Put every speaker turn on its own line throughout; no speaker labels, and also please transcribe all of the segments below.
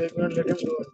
statement, let him do it.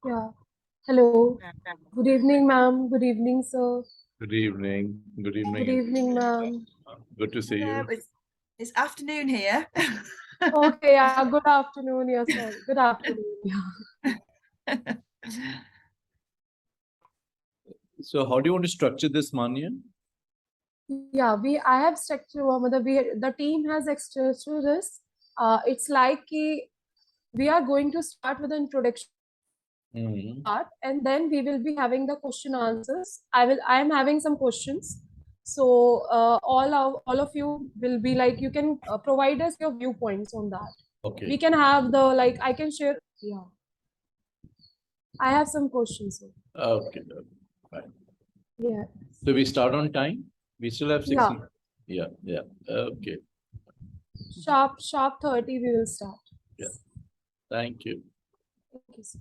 Yeah. Hello. Good evening, ma'am. Good evening, sir.
Good evening. Good
Good
evening.
evening, ma'am.
Good to see you.
It's afternoon here.
Okay, yeah. Good afternoon, yes, sir. Good afternoon. Yeah.
So how do you want to structure this, Manya?
Yeah, I have structured the team has structured this. It's like we are going to start with the introduction part, and then we will be having the question answers. I am having some questions. So all of you will be like, you can provide us your viewpoints on that.
Okay.
We can have the, like, I can share. Yeah. I have some questions. Sir.
Okay. Fine.
Yeah.
So we start on time? We still have 60?
Yeah.
Yeah. Okay.
Sharp 30 we will start.
Yeah. Thank you.
Thank you, sir.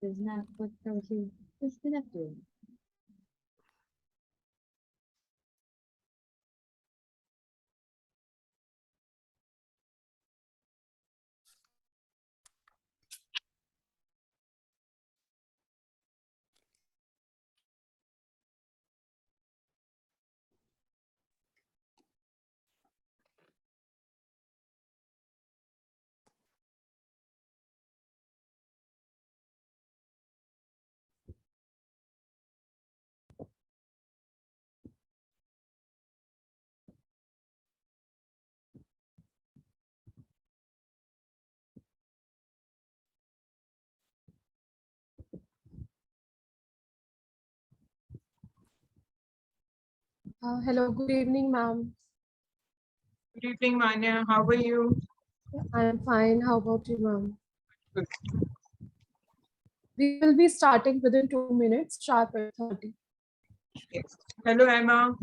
Is not what you disconnected.
Hello, good evening, ma'am.
Good evening, Manya. How are you?
I'm fine. How about you, ma'am?
Good.
We will be starting within 2 minutes, sharp at 30.
Yes. Hello, Emma.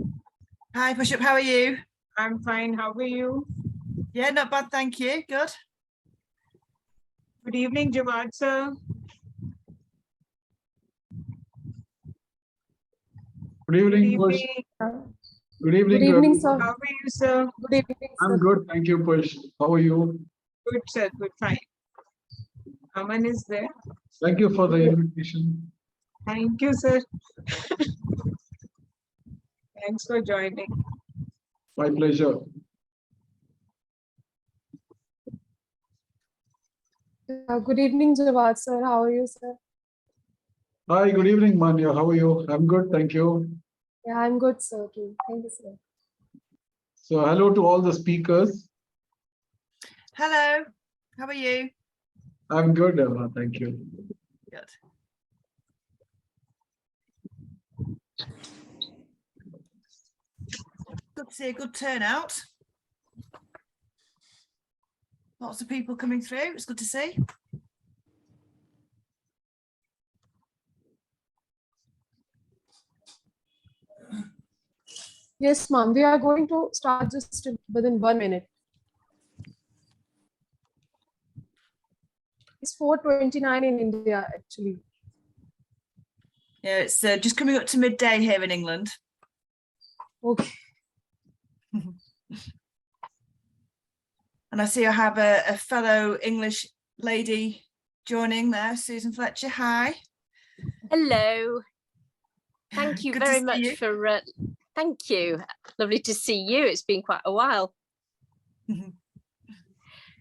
Hi, Push-Up, how are you?
I'm fine. How are you?
Yeah, not bad, thank you. Good.
Good evening, Jawad sir.
Good evening,
Good
Push.
evening.
Good evening,
Good evening, sir.
How are you, sir?
Good evening, sir.
I'm good, thank you, Push. How are you?
Good, sir. Good, fine. Aman is there.
Thank you for the invitation.
Thank you, sir. Thanks for joining.
My pleasure.
Good evening, Jawad sir. How are you, sir?
Hi, good evening, Manya. How are you? I'm good, thank you.
Yeah, I'm good, sir. Too. Thank you, sir.
So hello to all the speakers.
Hello, how are you?
I'm good, Emma. Thank you.
Good. Good to see a good turnout. Lots of people coming through. It's good to see.
Yes, ma'am. We are going to start just within 1 minute. It's 4:29 in India, actually.
Yeah, it's just coming up to midday here in England.
Okay.
And I see I have a fellow English lady joining there, Susan Fletcher. Hi.
Hello. Thank you
Good to
very
see
much
you.
for, thank you. Lovely to see you. It's been quite a while.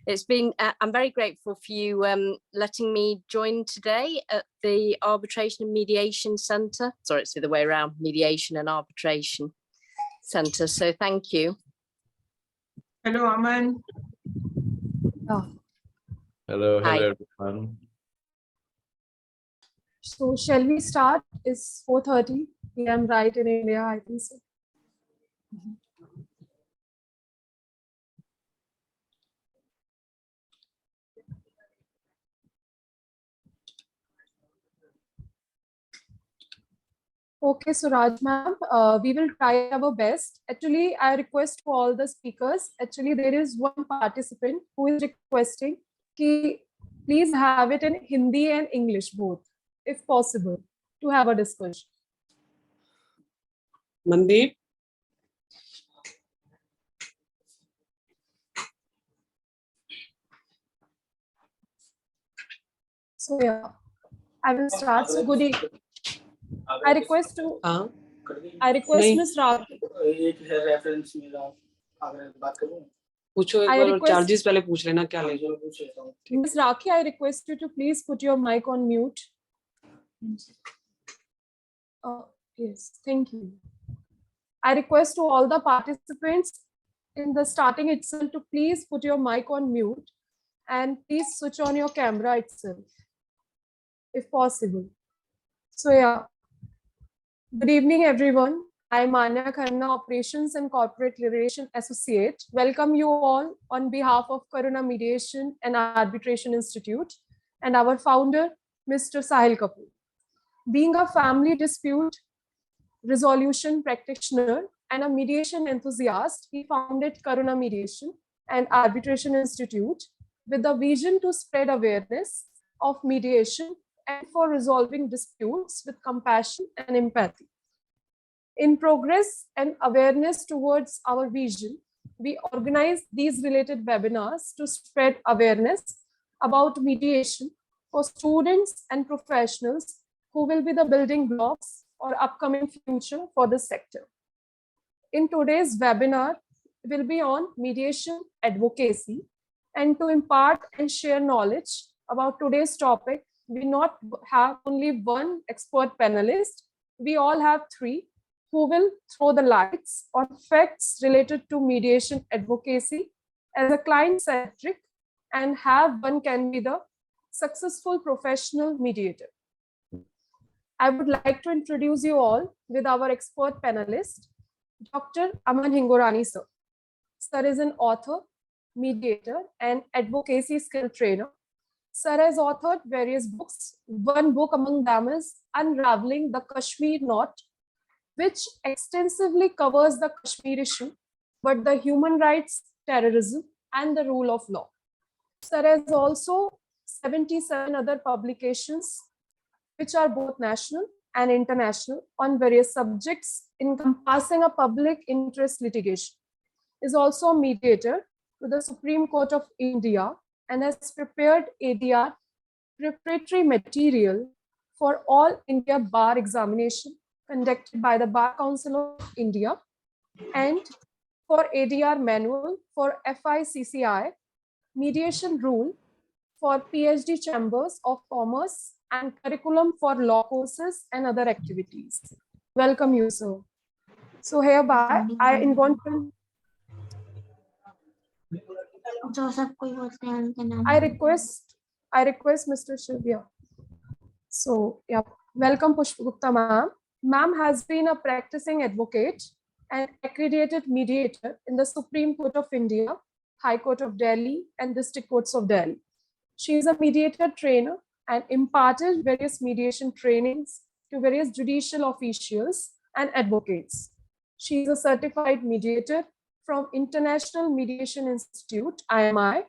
It's been, I'm very grateful for you letting me join today at the Arbitration and Mediation Centre. Sorry, it's the other way around, Mediation and Arbitration Centre. So thank you.
Hello, Aman.
Oh.
Hello,
Hi.
hello, everyone.
So shall we start? It's 4:30 p.m. right in India, I think so. Okay, so Raj ma'am, we will try our best. Actually, I request for all the speakers. Actually, there is one participant who is requesting ki please have it in Hindi and English both, if possible, to have a discussion.
Mandeep?
So yeah, I will start. So good evening. I request to
हाँ
I request
नहीं।
Ms. Rakhi.
पूछो एक
I
बार और
request-
charges पहले पूछ लेना क्या लेगा।
Ms. Rakhi, I request you to please put your mic on mute. Yes, thank you. I request to all the participants in the starting itself to please put your mic on mute and please switch on your camera itself, if possible. So yeah, good evening, everyone. I'm Anya Khanna, Operations and Corporate Relation Associate. Welcome you all on behalf of Karuna Mediation and Arbitration Institute and our founder, Mr. Sahil Kapoor. Being a family dispute resolution practitioner and a mediation enthusiast, he founded Karuna Mediation and Arbitration Institute with the vision to spread awareness of mediation and for resolving disputes with compassion and empathy. In progress and awareness towards our vision, we organize these related webinars to spread awareness about mediation for students and professionals who will be the building blocks or upcoming future for the sector. In today's webinar, will be on mediation advocacy, and to impart and share knowledge about today's topic, we not have only one expert panelist, we all have three who will throw the lights on facts related to mediation advocacy as a client-centric and have one can be the successful professional mediator. I would like to introduce you all with our expert panelist, Dr. Aman Hingorani sir. Sir is an author, mediator, and advocacy skill trainer. Sir has authored various books. One book among them is Unraveling the Kashmir Knot, which extensively covers the Kashmir issue, but the human rights, terrorism, and the rule of law. Sir has also 77 other publications, which are both national and international on various subjects encompassing a public interest litigation. Is also a mediator to the Supreme Court of India and has prepared ADR preparatory material for all India bar examination conducted by the Bar Council of India, and for ADR manual for FICCI, mediation rule for PhD chambers of commerce, and curriculum for law courses and other activities. Welcome you, sir. So hereby I invite I request Mr. Shivya. So yeah, welcome Pushpagupta ma'am. Ma'am has been a practicing advocate and accredited mediator in the Supreme Court of India, High Court of Delhi, and District Courts of Delhi. She is a mediator trainer and imparted various mediation trainings to various judicial officials and advocates. She is a certified mediator from International Mediation Institute, IMI,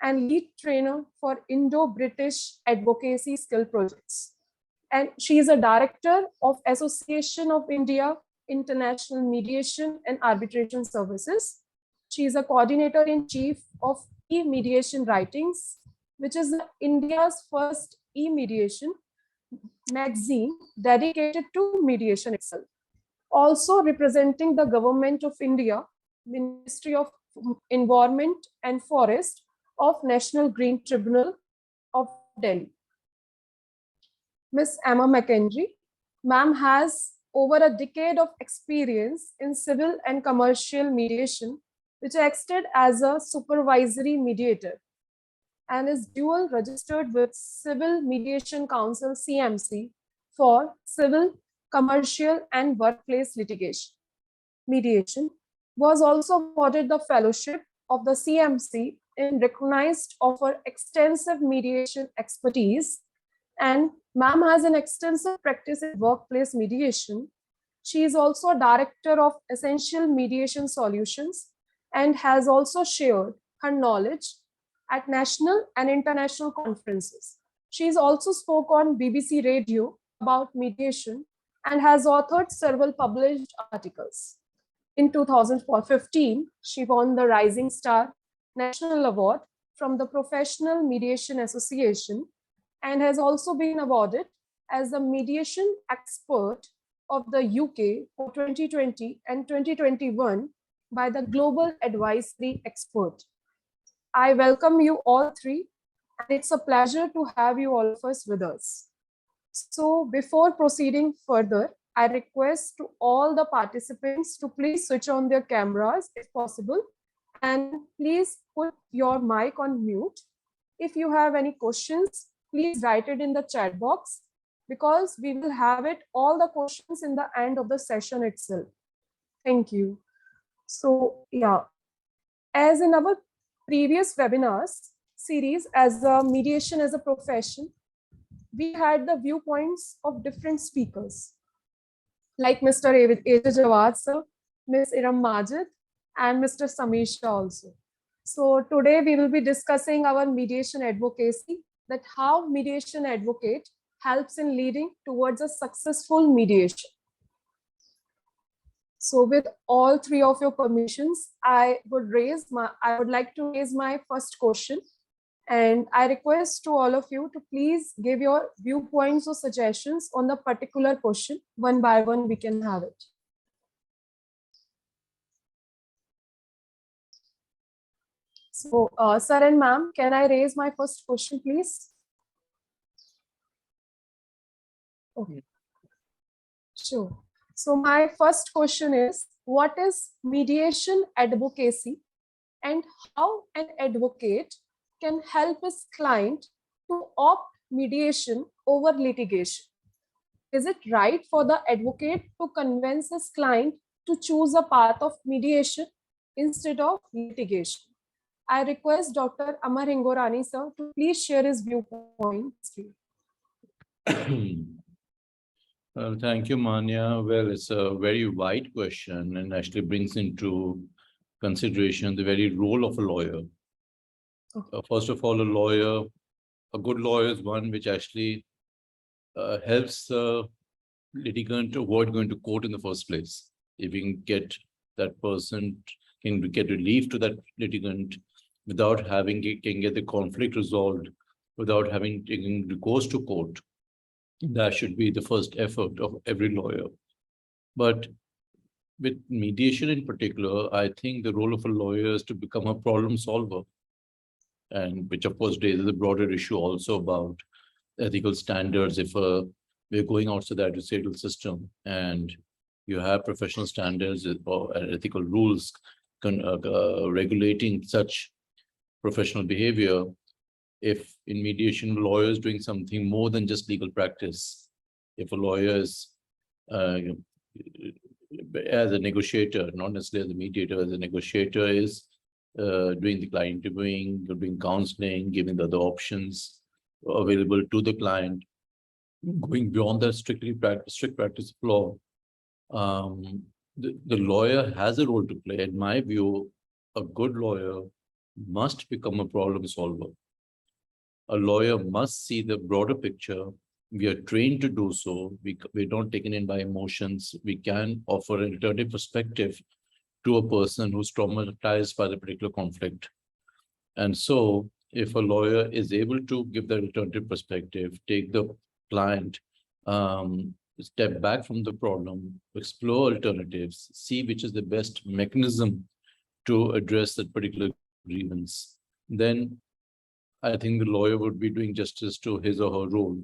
and lead trainer for Indo-British Advocacy Skill Projects. And she is a director of Association of India International Mediation and Arbitration Services. She is a coordinator in chief of e-mediation writings, which is India's first e-mediation magazine dedicated to mediation itself. Also representing the Government of India, Ministry of Environment and Forest of National Green Tribunal of Delhi. Ms. Emma McKendry, ma'am has over a decade of experience in civil and commercial mediation, which acted as a supervisory mediator and is dual registered with Civil Mediation Council CMC for civil, commercial and workplace litigation. Mediation was also awarded the fellowship of the CMC in recognized of her extensive mediation expertise, and ma'am has an extensive practice in workplace mediation. She is also a director of Essential Mediation Solutions and has also shared her knowledge at national and international conferences. She is also spoke on BBC Radio about mediation and has authored several published articles. In 2015, she won the Rising Star National Award from the Professional Mediation Association and has also been awarded as the mediation expert of the UK for 2020 and 2021 by the Global Advisory Expert. I welcome you all three, and it's a pleasure to have you all of us with us. So before proceeding further, I request to all the participants to please switch on their cameras if possible, and please put your mic on mute. If you have any questions, please write it in the chat box, because we will have it all the questions in the end of the session itself. Thank you. So yeah, as in our previous webinars series as a mediation as a profession, we had the viewpoints of different speakers like Mr. A.J. Jawad sir, Ms. Iram Majid, and Mr. Samisha also. So today we will be discussing our mediation advocacy, that how mediation advocate helps in leading towards a successful mediation. So with all three of your permissions, I would like to raise my first question, and I request to all of you to please give your viewpoints or suggestions on the particular question. One by one, we can have it. So, sir and ma'am, can I raise my first question, please? Okay. Sure. So my first question is, what is mediation advocacy and how an advocate can help his client to opt mediation over litigation? Is it right for the advocate to convince his client to choose a path of mediation instead of litigation? I request Dr. Amar Hingorani sir to please share his viewpoints.
Thank you, Manya. Well, it's a very wide question and actually brings into consideration the very role of a lawyer. First of all, a good lawyer is one which actually helps the litigant to avoid going to court in the first place. If we can get that person, can get relief to that litigant without having, can get the conflict resolved without having taken recourse to court. That should be the first effort of every lawyer. But with mediation in particular, I think the role of a lawyer is to become a problem solver. And which of course raises a broader issue also about ethical standards. If we're going outside the adversarial system and you have professional standards or ethical rules regulating such professional behavior, if in mediation lawyer is doing something more than just legal practice, if a lawyer is as a negotiator, not necessarily as a mediator, as a negotiator is doing the client interviewing, doing counseling, giving the other options available to the client, going beyond the strict practice of law, the lawyer has a role to play. In my view, a good lawyer must become a problem solver. A lawyer must see the broader picture. We are trained to do so. We're not taken in by emotions. We can offer an alternative perspective to a person who's traumatized by the particular conflict. And so if a lawyer is able to give that alternative perspective, take the client, step back from the problem, explore alternatives, see which is the best mechanism to address that particular grievance, then I think the lawyer would be doing justice to his or her role.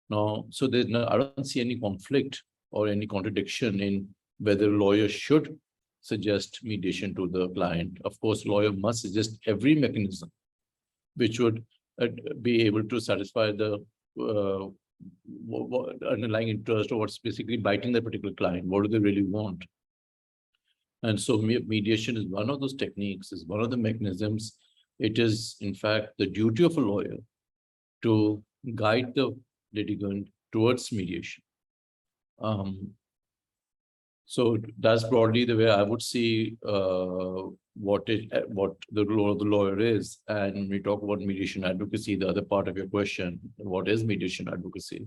Now, so I don't see any conflict or any contradiction in whether a lawyer should suggest mediation to the client. Of course, lawyer must suggest every mechanism which would be able to satisfy the underlying interest or what's basically biting that particular client. What do they really want? And so mediation is one of those techniques, is one of the mechanisms. It is, in fact, the duty of a lawyer to guide the litigant towards mediation. So that's broadly the way I would see what the role of the lawyer is. And when we talk about mediation advocacy, the other part of your question, what is mediation advocacy?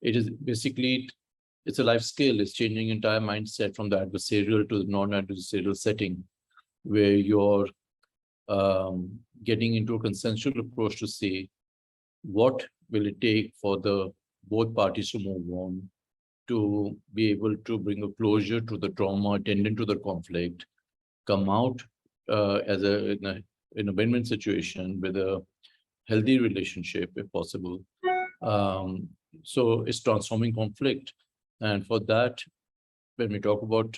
It is basically, it's a life skill. It's changing entire mindset from the adversarial to the non-adversarial setting, where you're getting into a consensual approach to say, what will it take for the both parties to move on, to be able to bring a closure to the trauma attendant to the conflict, come out as in a win-win situation with a healthy relationship, if possible. So it's transforming conflict. And for that, when we talk about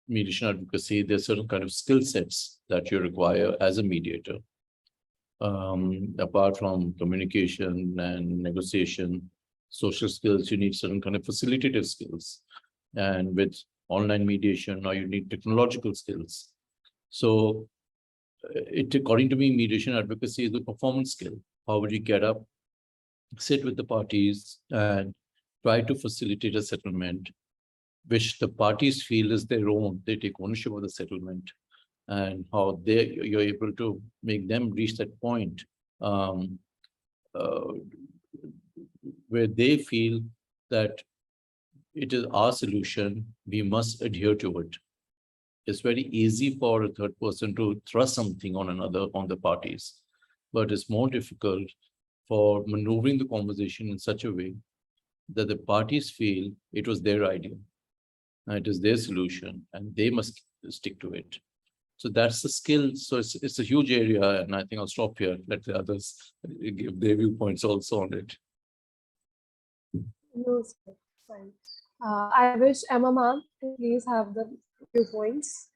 mediation advocacy, there's certain kind of skill sets that you require as a mediator. Apart from communication and negotiation, social skills, you need certain kind of facilitative skills. And with online mediation, now you need technological skills. So according to me, mediation advocacy is a performance skill. How would you get up, sit with the parties and try to facilitate a settlement, which the parties feel is their own. They take ownership of the settlement, and how you're able to make them reach that point where they feel that it is our solution, we must adhere to it. It's very easy for a third person to thrust something on the parties, but it's more difficult for maneuvering the conversation in such a way that the parties feel it was their idea, and it is their solution, and they must stick to it. So that's the skill. So it's a huge area, and I think I'll stop here. Let the others give their viewpoints also on it.
No, sir. Fine. I wish Emma ma'am to please have the viewpoints.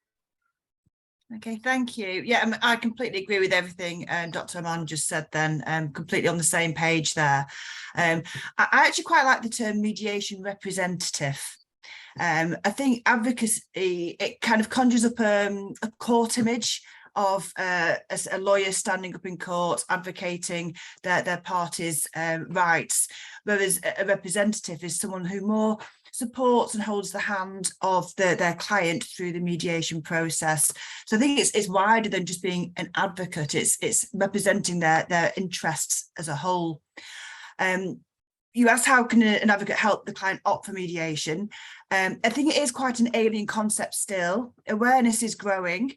Okay, thank you. Yeah, I completely agree with everything Dr. Aman just said then. Completely on the same page there. I actually quite like the term mediation representative. I think advocacy, it kind of conjures up a court image of a lawyer standing up in court advocating their party's rights, whereas a representative is someone who more supports and holds the hand of their client through the mediation process. So I think it's wider than just being an advocate. It's representing their interests as a whole. You asked how can an advocate help the client opt for mediation. I think it is quite an alien concept still. Awareness is growing,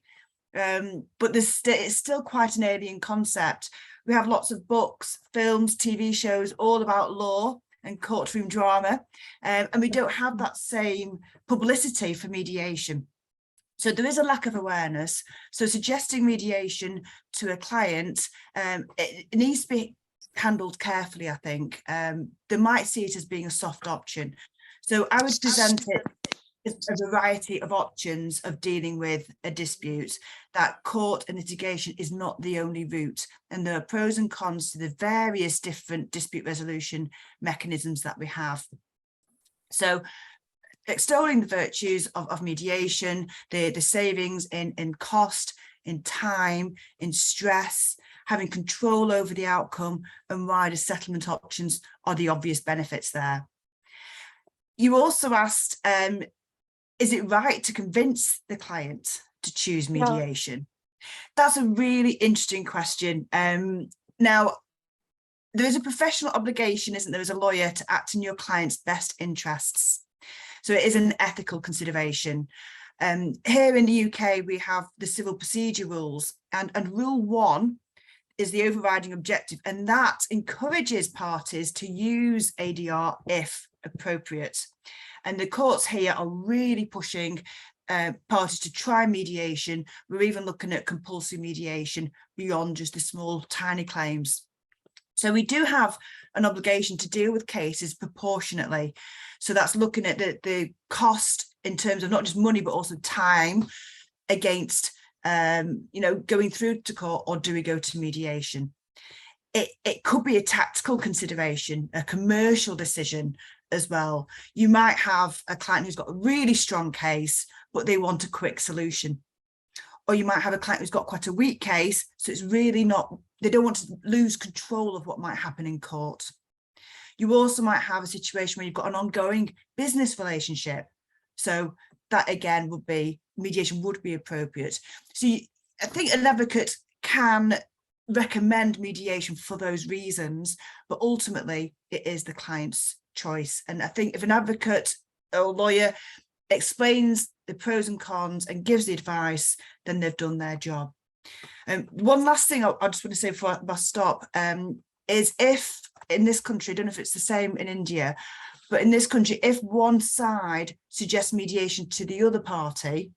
but it's still quite an alien concept. We have lots of books, films, TV shows, all about law, and courtroom drama, and we don't have that same publicity for mediation. So there is a lack of awareness. So suggesting mediation to a client, it needs to be handled carefully, I think. They might see it as being a soft option. So I would present it as a variety of options of dealing with a dispute, that court and litigation is not the only route. And there are pros and cons to the various different dispute resolution mechanisms that we have. So extolling the virtues of mediation, the savings in cost, in time, in stress, having control over the outcome and wider settlement options are the obvious benefits there. You also asked, is it right to convince the client to choose mediation? That's a really interesting question. Now, there is a professional obligation, isn't there, as a lawyer to act in your client's best interests. So it is an ethical consideration. Here in the UK, we have the civil procedure rules, and rule 1 is the overriding objective, and that encourages parties to use ADR if appropriate. And the courts here are really pushing parties to try mediation. We're even looking at compulsory mediation beyond just the small, tiny claims. So we do have an obligation to deal with cases proportionately. So that's looking at the cost in terms of not just money, but also time against, going through to court, or do we go to mediation? It could be a tactical consideration, a commercial decision as well. You might have a client who's got a really strong case, but they want a quick solution. Or you might have a client who's got quite a weak case, so it's really not, they don't want to lose control of what might happen in court. You also might have a situation where you've got an ongoing business relationship. So that again would be, mediation would be appropriate. So I think an advocate can recommend mediation for those reasons, but ultimately it is the client's choice. And I think if an advocate or lawyer explains the pros and cons and gives the advice, then they've done their job. One last thing I just want to say before I stop is, if in this country, I don't know if it's the same in India, but in this country, if one side suggests mediation to the other party,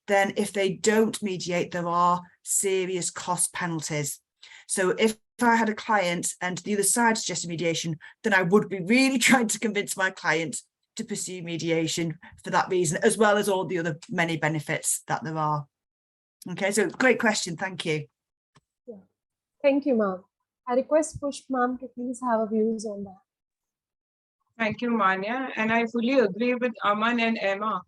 then if they don't mediate, there are serious cost penalties. So if I had a client and the other side suggested mediation, then I would be really trying to convince my client to pursue mediation for that reason, as well as all the other many benefits that there are. Okay, so great question. Thank you.
Yeah. Thank you, ma'am. I request Pushp ma'am to please have a views on that.
Thank you, Manya. And I fully agree with Aman and Emma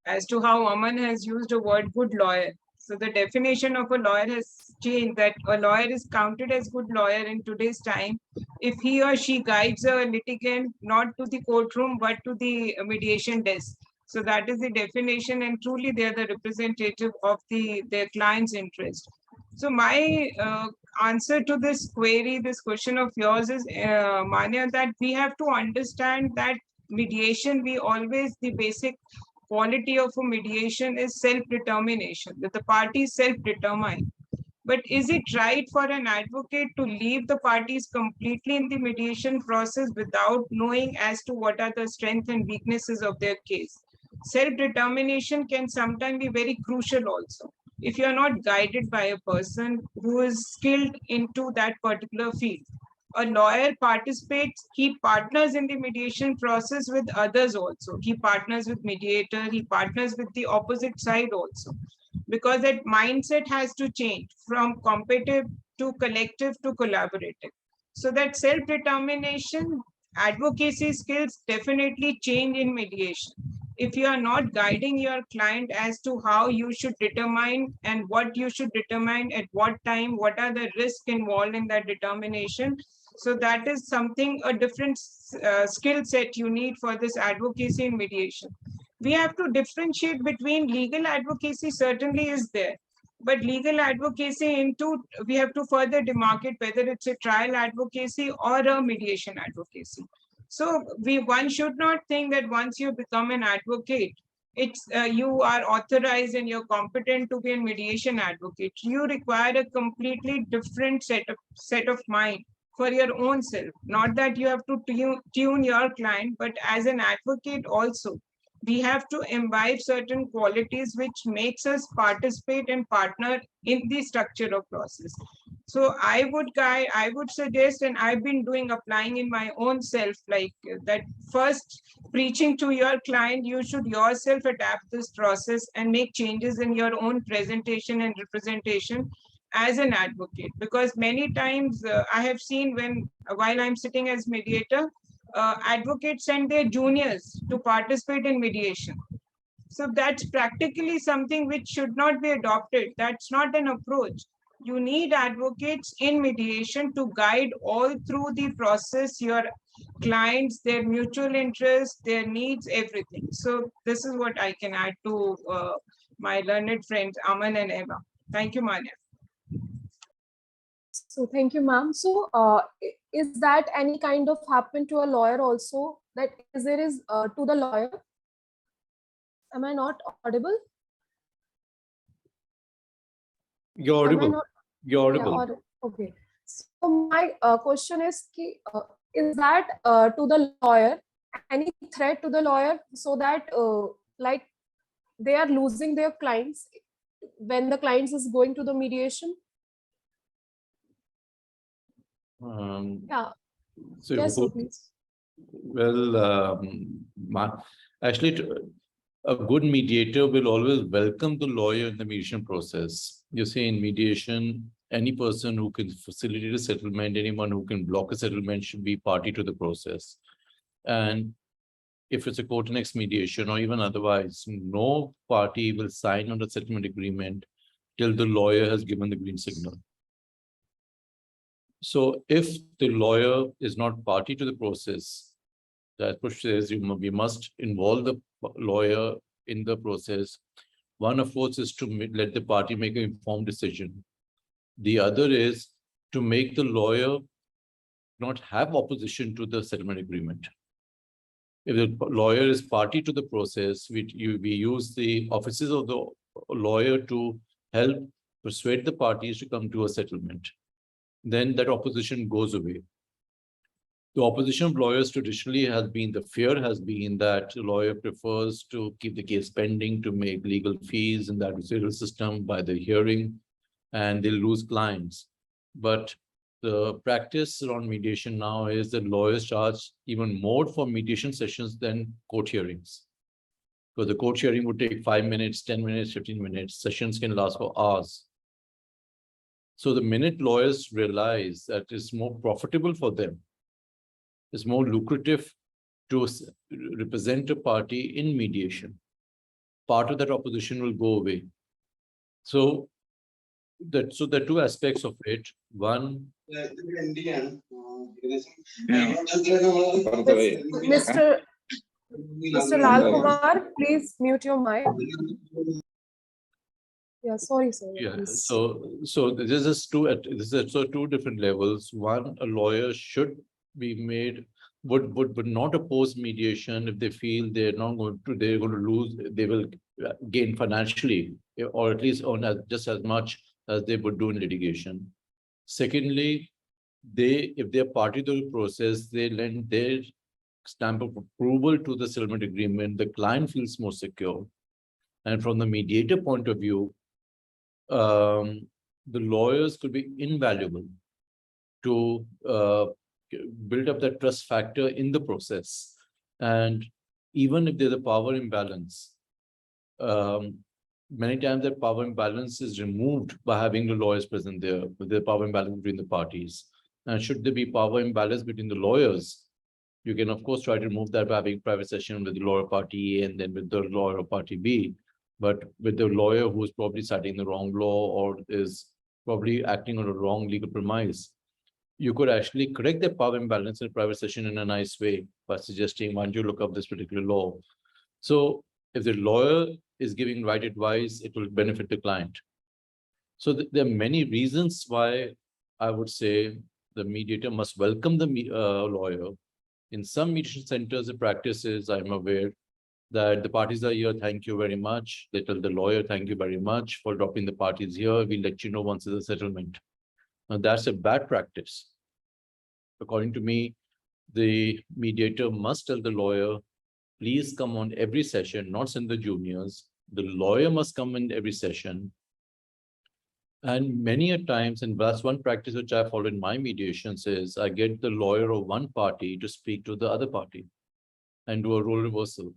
as to how Aman has used the word good lawyer. So the definition of a lawyer has changed, that a lawyer is counted as good lawyer in today's time if he or she guides a litigant not to the courtroom but to the mediation desk. So that is the definition, and truly they are the representative of their client's interest. So my answer to this query, this question of yours is, Manya, that we have to understand that mediation, the basic quality of a mediation is self-determination, that the parties self-determine. But is it right for an advocate to leave the parties completely in the mediation process without knowing as to what are the strengths and weaknesses of their case? Self-determination can sometimes be very crucial also. If you are not guided by a person who is skilled into that particular field. A lawyer participates, he partners in the mediation process with others also. He partners with mediator, he partners with the opposite side also. Because that mindset has to change from competitive to collective to collaborative. So that self-determination, advocacy skills definitely change in mediation. If you are not guiding your client as to how you should determine and what you should determine at what time, what are the risks involved in that determination. So that is something, a different skill set you need for this advocacy in mediation. We have to differentiate between legal advocacy, certainly is there, but legal advocacy we have to further demarcate whether it's a trial advocacy or a mediation advocacy. So one should not think that once you become an advocate, you are authorized and you're competent to be a mediation advocate. You require a completely different set of mind for your own self. Not that you have to tune your client, but as an advocate also, we have to imbibe certain qualities which makes us participate and partner in the structure of process. So I would suggest, and I've been applying in my own self, like that first preaching to your client, you should yourself adapt this process and make changes in your own presentation and representation as an advocate. Because many times I have seen while I'm sitting as mediator, advocates send their juniors to participate in mediation. So that's practically something which should not be adopted. That's not an approach. You need advocates in mediation to guide all through the process, your clients, their mutual interests, their needs, everything. So this is what I can add to my learned friends, Aman and Emma. Thank you, Manya.
So thank you, ma'am. So is that any kind of happen to a lawyer also, that is there is to the lawyer? Am I not audible?
You're
Am I
audible.
not?
You're
Yeah,
audible.
okay. So my question is that to the lawyer, any threat to the lawyer, so that like they are losing their clients when the clients is going to the mediation? Yeah.
So
Yes, sir, please.
well, actually, a good mediator will always welcome the lawyer in the mediation process. You see, in mediation, any person who can facilitate a settlement, anyone who can block a settlement should be party to the process. And if it's a court annex mediation or even otherwise, no party will sign on the settlement agreement till the lawyer has given the green signal. So if the lawyer is not party to the process, that push says we must involve the lawyer in the process. One, of course, is to let the party make an informed decision. The other is to make the lawyer not have opposition to the settlement agreement. If the lawyer is party to the process, we use the offices of the lawyer to help persuade the parties to come to a settlement. Then that opposition goes away. The opposition of lawyers traditionally has been, the fear has been that the lawyer prefers to keep the case pending to make legal fees in the adversarial system by the hearing, and they'll lose clients. But the practice around mediation now is that lawyers charge even more for mediation sessions than court hearings. Because the court hearing would take 5 minutes, 10 minutes, 15 minutes. Sessions can last for hours. So the minute lawyers realize that it's more profitable for them, it's more lucrative to represent a party in mediation, part of that opposition will go away. So there are two aspects of it. One,
Mr. Lal Kumar, please mute your mic. Yeah, sorry, sir.
yeah.
Please.
So this is two different levels. One, a lawyer should be made would not oppose mediation if they feel they're going to lose, they will gain financially, or at least on just as much as they would do in litigation. Secondly, if they're party to the process, they lend their stamp of approval to the settlement agreement. The client feels more secure. And from the mediator point of view, the lawyers could be invaluable to build up that trust factor in the process. And even if there's a power imbalance, many times that power imbalance is removed by having the lawyers present there, with the power imbalance between the parties. And should there be power imbalance between the lawyers, you can of course try to remove that by having private session with the lawyer party A and then with the lawyer party B. But with the lawyer who is probably citing the wrong law or is probably acting on a wrong legal premise, you could actually correct the power imbalance in a private session in a nice way by suggesting, why don't you look up this particular law? So if the lawyer is giving right advice, it will benefit the client. So there are many reasons why I would say the mediator must welcome the lawyer. In some mediation centers, the practice is, I'm aware, that the parties are here, thank you very much. They tell the lawyer, thank you very much for dropping the parties here. We'll let you know once there's a settlement. Now, that's a bad practice. According to me, the mediator must tell the lawyer, please come on every session, not send the juniors. The lawyer must come in every session. And many a times, and that's one practice which I follow in my mediations, is I get the lawyer of one party to speak to the other party and do a role reversal.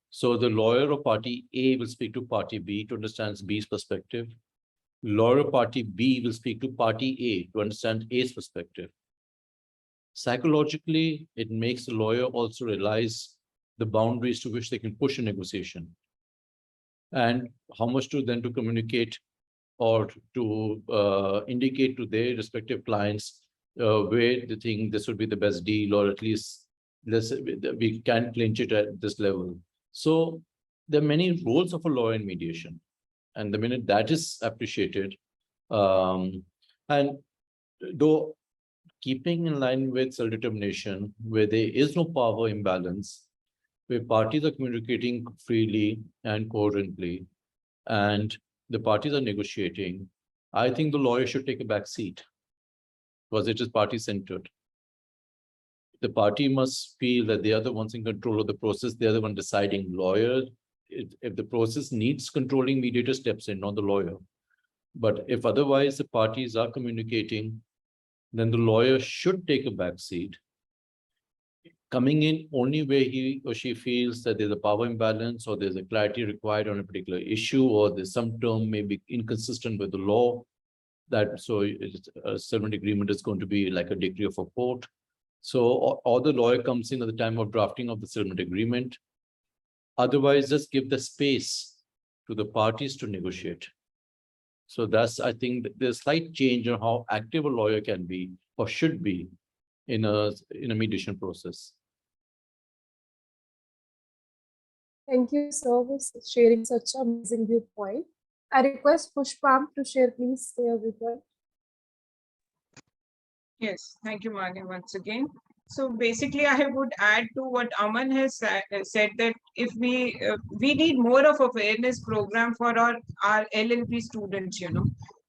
So the lawyer of party A will speak to party B to understand B's perspective. Lawyer of party B will speak to party A to understand A's perspective. Psychologically, it makes the lawyer also realize the boundaries to which they can push a negotiation and how much to then to communicate or to indicate to their respective clients where they think this would be the best deal, or at least we can clinch it at this level. So there are many roles of a lawyer in mediation, and the minute that is appreciated, and though keeping in line with self-determination, where there is no power imbalance, where parties are communicating freely and coherently, and the parties are negotiating, I think the lawyer should take a back seat because it is party-centered. The party must feel that they are the ones in control of the process. They are the one deciding. Lawyer, if the process needs controlling, mediator steps in, not the lawyer. But if otherwise the parties are communicating, then the lawyer should take a back seat, coming in only where he or she feels that there's a power imbalance or there's a clarity required on a particular issue, or there's some term may be inconsistent with the law. That so a settlement agreement is going to be like a decree of a court. So or the lawyer comes in at the time of drafting of the settlement agreement. Otherwise, just give the space to the parties to negotiate. So that's, I think, there's slight change on how active a lawyer can be or should be in a mediation process.
Thank you, sir, for sharing such an amazing viewpoint. I request Pushpam to share, please, their viewpoint.
Yes, thank you, Manya, once again. So basically, I would add to what Aman has said that if we need more of awareness program for our LLB students,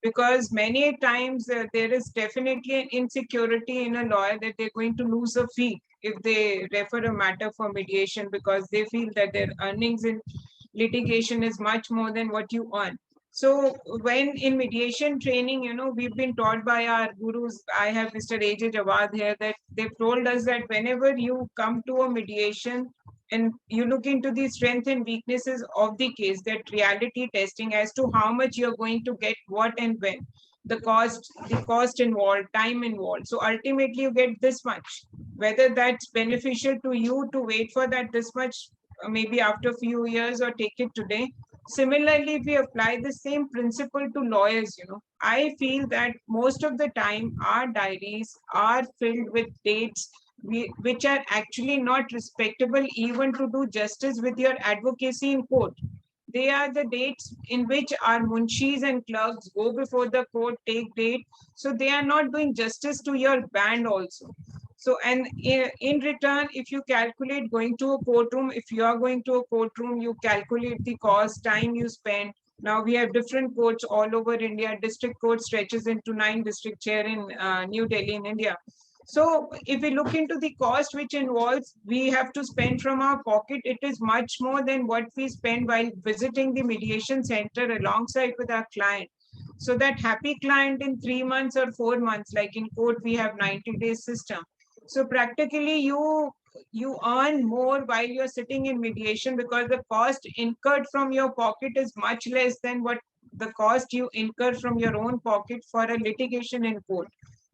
because many times there is definitely an insecurity in a lawyer that they're going to lose a fee if they refer a matter for mediation, because they feel that their earnings in litigation is much more than what you earn. So when in mediation training, we've been taught by our gurus, I have Mr. A.J. Jawad here, that they've told us that whenever you come to a mediation and you look into the strengths and weaknesses of the case, that reality testing as to how much you're going to get, what and when, the cost involved, time involved. So ultimately you get this much, whether that's beneficial to you to wait for that this much, maybe after a few years, or take it today. Similarly, if we apply the same principle to lawyers, I feel that most of the time our diaries are filled with dates which are actually not respectable even to do justice with your advocacy in court. They are the dates in which our munshis and clerks go before the court, take date. So they are not doing justice to your band also. So, and in return, if you calculate going to a courtroom, if you are going to a courtroom, you calculate the cost, time you spend. Now we have different courts all over India. District court stretches into 9 districts here in New Delhi in India. So if we look into the cost which involves, we have to spend from our pocket, it is much more than what we spend while visiting the mediation center alongside with our client. So that happy client in 3 months or 4 months, like in court, we have 90 days system. So practically you earn more while you're sitting in mediation, because the cost incurred from your pocket is much less than what the cost you incur from your own pocket for a litigation in court,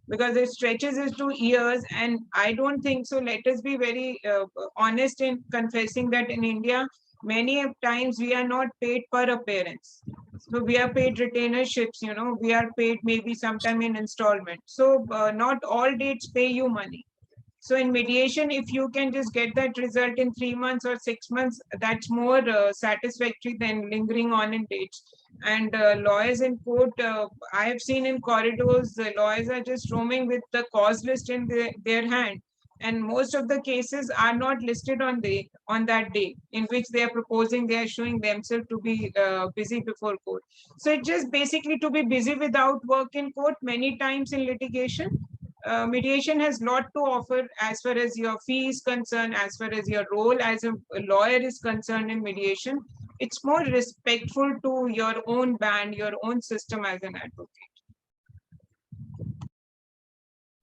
because it stretches into years. And I don't think so. Let us be very honest in confessing that in India, many times we are not paid per appearance. So we are paid retainerships, we are paid maybe sometime in installment. So not all dates pay you money. So in mediation, if you can just get that result in 3 months or 6 months, that's more satisfactory than lingering on in dates. And lawyers in court, I have seen in corridors, lawyers are just roaming with the cause list in their hand. And most of the cases are not listed on that day in which they are proposing, they are showing themselves to be busy before court. So it's just basically to be busy without work in court many times in litigation. mediation has a lot to offer as far as your fee is concerned, as far as your role as a lawyer is concerned in mediation. It's more respectful to your own band, your own system as an advocate.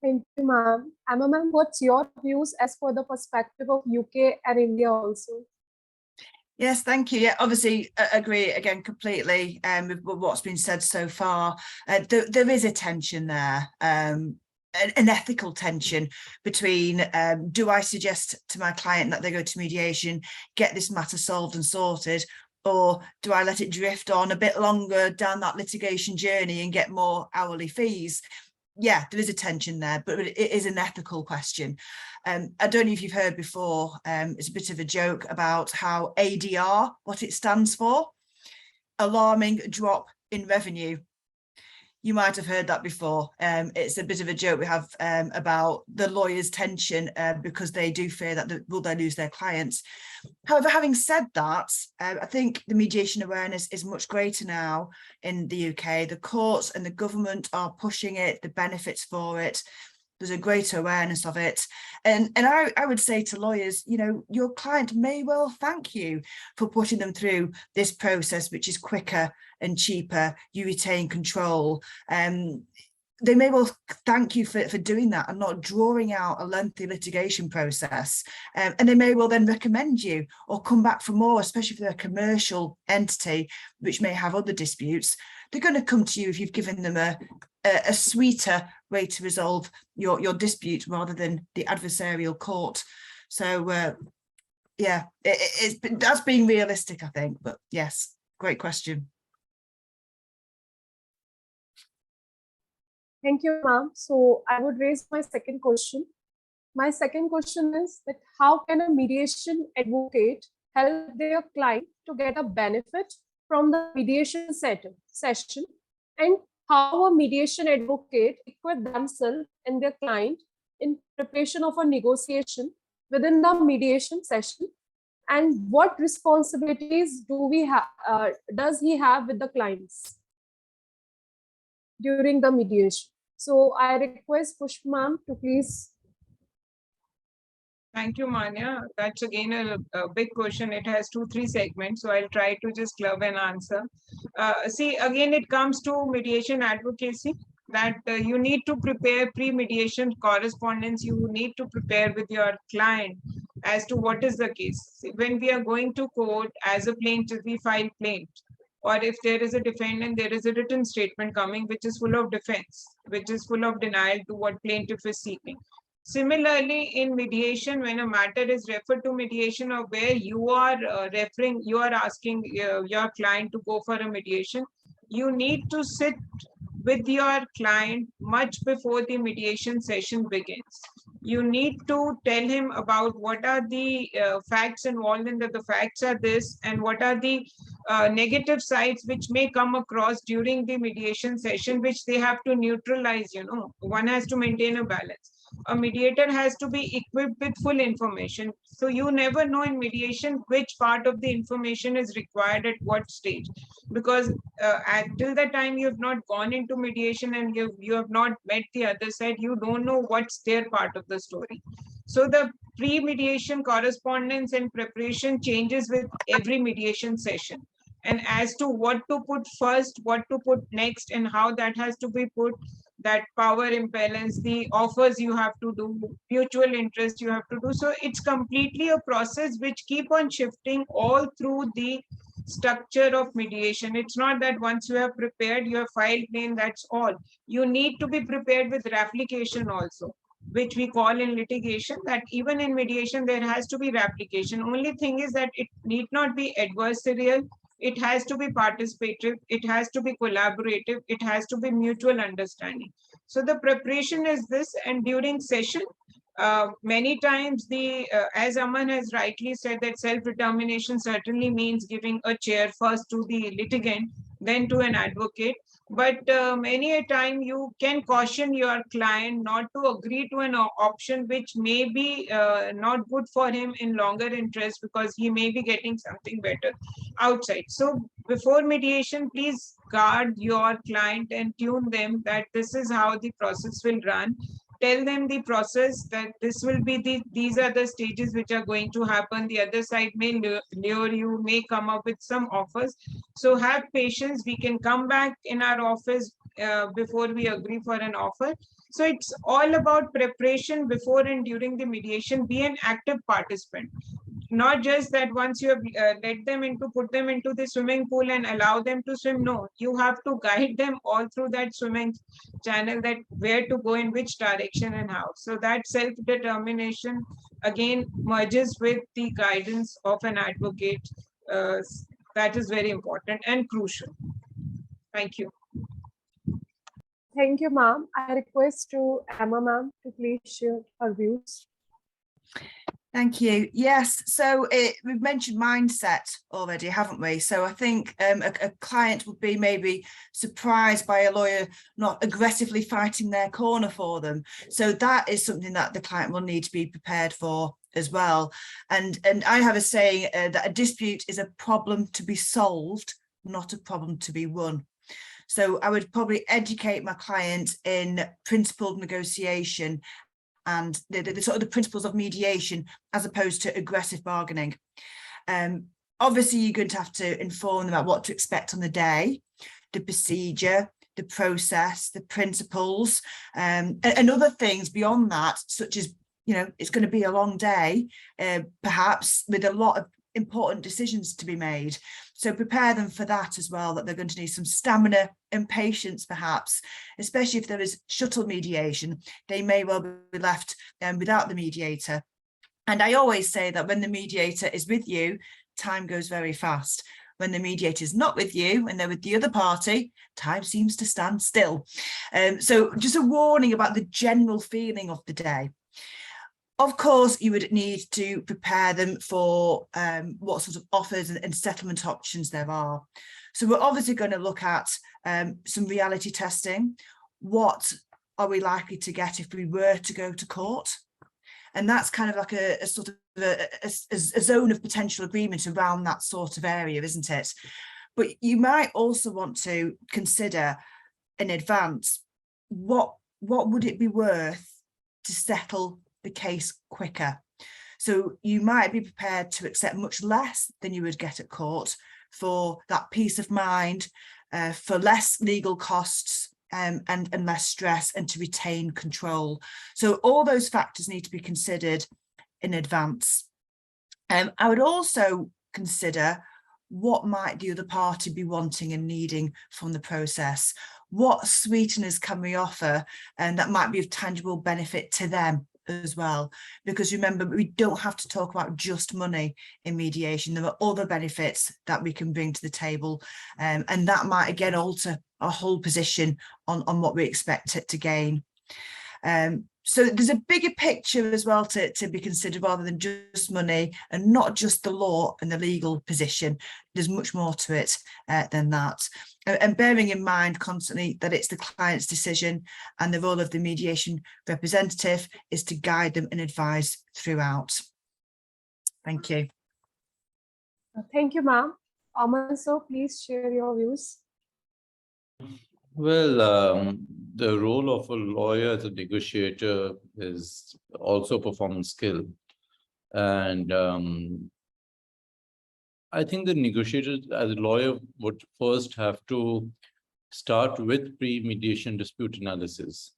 Thank you, ma'am. Emma, ma'am, what's your views as for the perspective of UK and India also?
Yes, thank you. Yeah, obviously, agree again completely with what's been said so far. There is a tension there, an ethical tension between do I suggest to my client that they go to mediation, get this matter solved and sorted, or do I let it drift on a bit longer down that litigation journey and get more hourly fees? Yeah, there is a tension there, but it is an ethical question. I don't know if you've heard before, it's a bit of a joke about how ADR, what it stands for, alarming drop in revenue. You might have heard that before. It's a bit of a joke we have about the lawyers' tension because they do fear that will they lose their clients. However, having said that, I think the mediation awareness is much greater now in the UK. The courts and the government are pushing it, the benefits for it. There's a greater awareness of it. And I would say to lawyers, you know, your client may well thank you for putting them through this process, which is quicker and cheaper. You retain control. They may well thank you for doing that and not drawing out a lengthy litigation process. And they may well then recommend you or come back for more, especially for a commercial entity, which may have other disputes. They're going to come to you if you've given them a sweeter way to resolve your dispute rather than the adversarial court. So yeah, that's being realistic, I think. But yes, great question.
Thank you, ma'am. So I would raise my second question. My second question is that how can a mediation advocate help their client to get a benefit from the mediation session, and how a mediation advocate equip themselves and their client in preparation of a negotiation within the mediation session, and what responsibilities does he have with the clients during the mediation? So I request Pushpa ma'am to please.
Thank you, Manya. That's again a big question. It has 2-3 segments, so I'll try to just club an answer. See, again, it comes to mediation advocacy, that you need to prepare pre-mediation correspondence. You need to prepare with your client as to what is the case. When we are going to court as a plaintiff, we file plaint. Or if there is a defendant, there is a written statement coming, which is full of defense, which is full of denial to what plaintiff is seeking. Similarly, in mediation, when a matter is referred to mediation, or where you are you are asking your client to go for a mediation, you need to sit with your client much before the mediation session begins. You need to tell him about what are the facts involved in that. The facts are this, and what are the negative sides which may come across during the mediation session, which they have to neutralize. You know, one has to maintain a balance. A mediator has to be equipped with full information. So you never know in mediation which part of the information is required at what stage, because until the time you have not gone into mediation and you have not met the other side, you don't know what's their part of the story. So the pre-mediation correspondence and preparation changes with every mediation session. And as to what to put first, what to put next, and how that has to be put, that power imbalance, the offers you have to do, mutual interest you have to do. So it's completely a process which keep on shifting all through the structure of mediation. It's not that once you have prepared, you have filed plain, that's all. You need to be prepared with replication also, which we call in litigation, that even in mediation, there has to be replication. Only thing is that it need not be adversarial. It has to be participative, it has to be collaborative, it has to be mutual understanding. So the preparation is this, and during session, many times as Aman has rightly said, that self-determination certainly means giving a chair first to the litigant, then to an advocate. But many a time you can caution your client not to agree to an option which may be not good for him in longer interest, because he may be getting something better outside. So before mediation, please guard your client and tune them that this is how the process will run. tell them the process that this will be these are the stages which are going to happen. The other side may lure you, may come up with some offers. So have patience. We can come back in our office before we agree for an offer. So it's all about preparation before and during the mediation. Be an active participant. Not just that once you have put them into the swimming pool and allow them to swim. No, you have to guide them all through that swimming channel, that where to go in which direction and how. So that self-determination again merges with the guidance of an advocate. That is very important and crucial. Thank you.
Thank you, ma'am. I request to Emma, ma'am, to please share her views.
Thank you. Yes, so we've mentioned mindset already, haven't we? So I think a client would be maybe surprised by a lawyer not aggressively fighting their corner for them. So that is something that the client will need to be prepared for as well. And I have a saying that a dispute is a problem to be solved, not a problem to be won. So I would probably educate my client in principled negotiation and the sort of the principles of mediation as opposed to aggressive bargaining. Obviously, you're going to have to inform them about what to expect on the day, the procedure, the process, the principles, and other things beyond that, such as, you know, it's going to be a long day, perhaps with a lot of important decisions to be made. So prepare them for that as well, that they're going to need some stamina and patience, perhaps, especially if there is shuttle mediation. They may well be left without the mediator. And I always say that when the mediator is with you, time goes very fast. When the mediator is not with you and they're with the other party, time seems to stand still. So just a warning about the general feeling of the day. Of course, you would need to prepare them for what sort of offers and settlement options there are. So we're obviously going to look at some reality testing. What are we likely to get if we were to go to court? And that's kind of like a sort of a zone of potential agreement around that sort of area, isn't it? But you might also want to consider in advance, what would it be worth to settle the case quicker? So you might be prepared to accept much less than you would get at court for that peace of mind, for less legal costs and less stress, and to retain control. So all those factors need to be considered in advance. I would also consider what might the other party be wanting and needing from the process. What sweeteners can we offer and that might be of tangible benefit to them as well? Because remember, we don't have to talk about just money in mediation. There are other benefits that we can bring to the table, and that might again alter our whole position on what we expect it to gain. So there's a bigger picture as well to be considered, rather than just money and not just the law and the legal position. There's much more to it than that. And bearing in mind constantly that it's the client's decision, and the role of the mediation representative is to guide them and advise throughout. Thank you.
Thank you, ma'am. Aman, so please share your views.
Well, the role of a lawyer as a negotiator is also a performance skill. And I think the negotiator as a lawyer would first have to start with pre-mediation dispute analysis.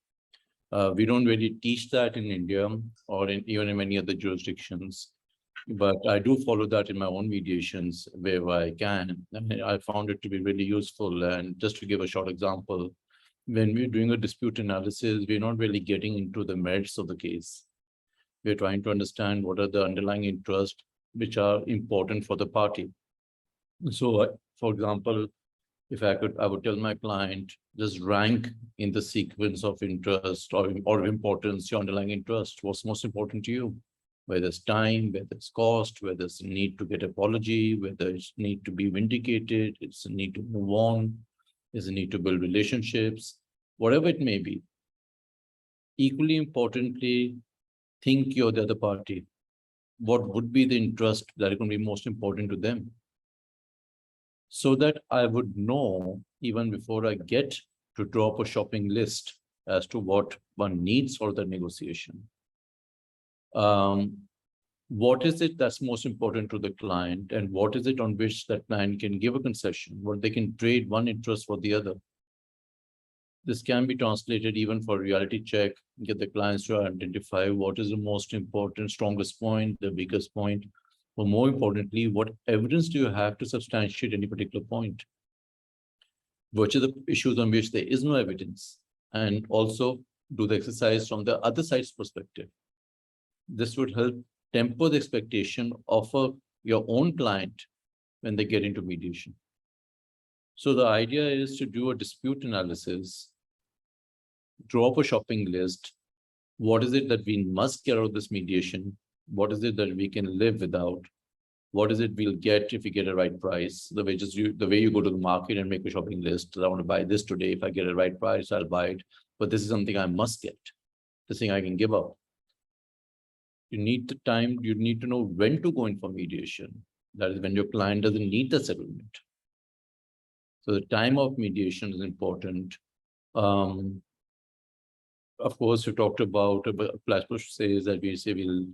We don't really teach that in India or even in many other jurisdictions, but I do follow that in my own mediations wherever I can. And I found it to be really useful. And just to give a short example, when we're doing a dispute analysis, we're not really getting into the merits of the case. We're trying to understand what are the underlying interests which are important for the party. So, for example, if I would tell my client, just rank in the sequence of interest or of importance, your underlying interest, what's most important to you? Whether it's time, whether it's cost, whether it's a need to get apology, whether it's need to be vindicated, it's a need to move on, it's a need to build relationships, whatever it may be. Equally importantly, think you're the other party. What would be the interest that is going to be most important to them? So that I would know, even before I get to draw up a shopping list as to what one needs for the negotiation. What is it that's most important to the client, and what is it on which that client can give a concession, what they can trade one interest for the other. This can be translated even for reality check, get the clients to identify what is the most important, strongest point, the weakest point, but more importantly, what evidence do you have to substantiate any particular point? Which are the issues on which there is no evidence, and also do the exercise from the other side's perspective. This would help temper the expectation of your own client when they get into mediation. So the idea is to do a dispute analysis, draw up a shopping list. What is it that we must get out of this mediation? What is it that we can live without? What is it we'll get if we get a right price? The way you go to the market and make a shopping list. I want to buy this today. If I get a right price, I'll buy it. But this is something I must get. This thing I can give up. You need the time. You need to know when to go in for mediation. That is when your client doesn't need the settlement. So the time of mediation is important. Of course, we talked about Flashbush says that we say we'll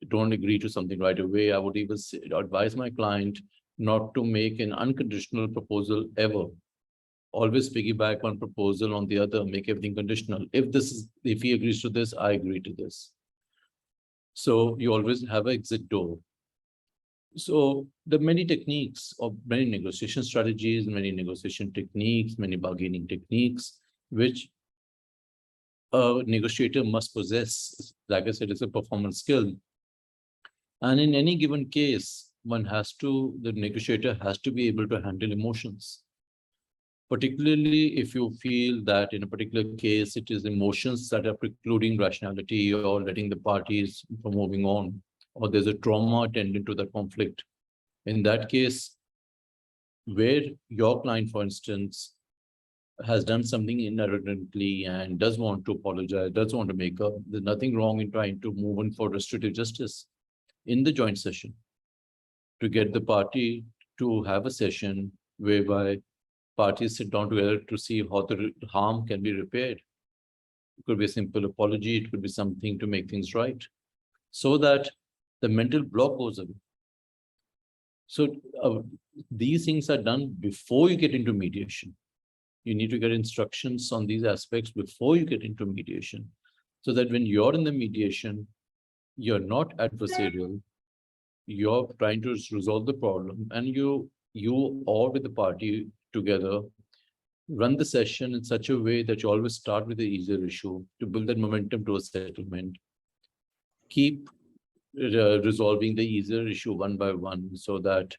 don't agree to something right away. I would even advise my client not to make an unconditional proposal ever. Always piggyback one proposal on the other, make everything conditional. If he agrees to this, I agree to this. So you always have an exit door. So there are many techniques or many negotiation strategies, many negotiation techniques, many bargaining techniques, which a negotiator must possess. Like I said, it's a performance skill. And in any given case, the negotiator has to be able to handle emotions. Particularly if you feel that in a particular case, it is emotions that are precluding rationality or letting the parties from moving on, or there's a trauma attendant to that conflict. In that case, where your client, for instance, has done something inadvertently and does want to apologize, does want to make up, there's nothing wrong in trying to move in for restorative justice in the joint session to get the party to have a session whereby parties sit down together to see how the harm can be repaired. It could be a simple apology. It could be something to make things right so that the mental block goes away. So these things are done before you get into mediation. You need to get instructions on these aspects before you get into mediation, so that when you're in the mediation, you're not adversarial, you're trying to resolve the problem, and you or with the party together run the session in such a way that you always start with the easier issue to build that momentum to a settlement. Keep resolving the easier issue one by one, so that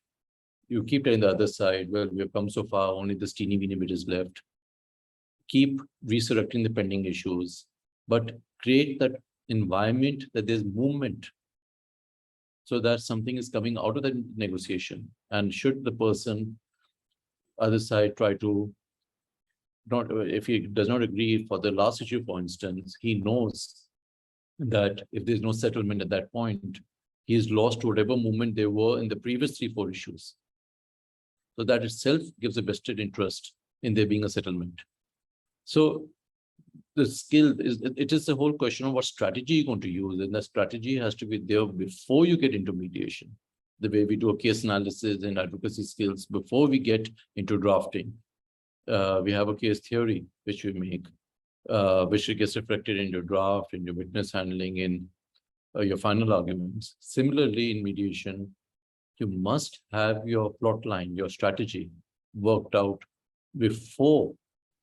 you keep telling the other side, well, we've come so far, only this teeny weeny bit is left. Keep resurrecting the pending issues, but create that environment that there's movement, so that something is coming out of the negotiation. And should the person, other side, try to if he does not agree for the last issue, for instance, he knows that if there's no settlement at that point, he's lost whatever movement there were in the previous 3-4 issues. So that itself gives a vested interest in there being a settlement. So the skill it is the whole question of what strategy you're going to use, and the strategy has to be there before you get into mediation. The way we do a case analysis and advocacy skills before we get into drafting. We have a case theory which we make, which gets reflected in your draft, in your witness handling, in your final arguments. Similarly, in mediation, you must have your plot line, your strategy worked out before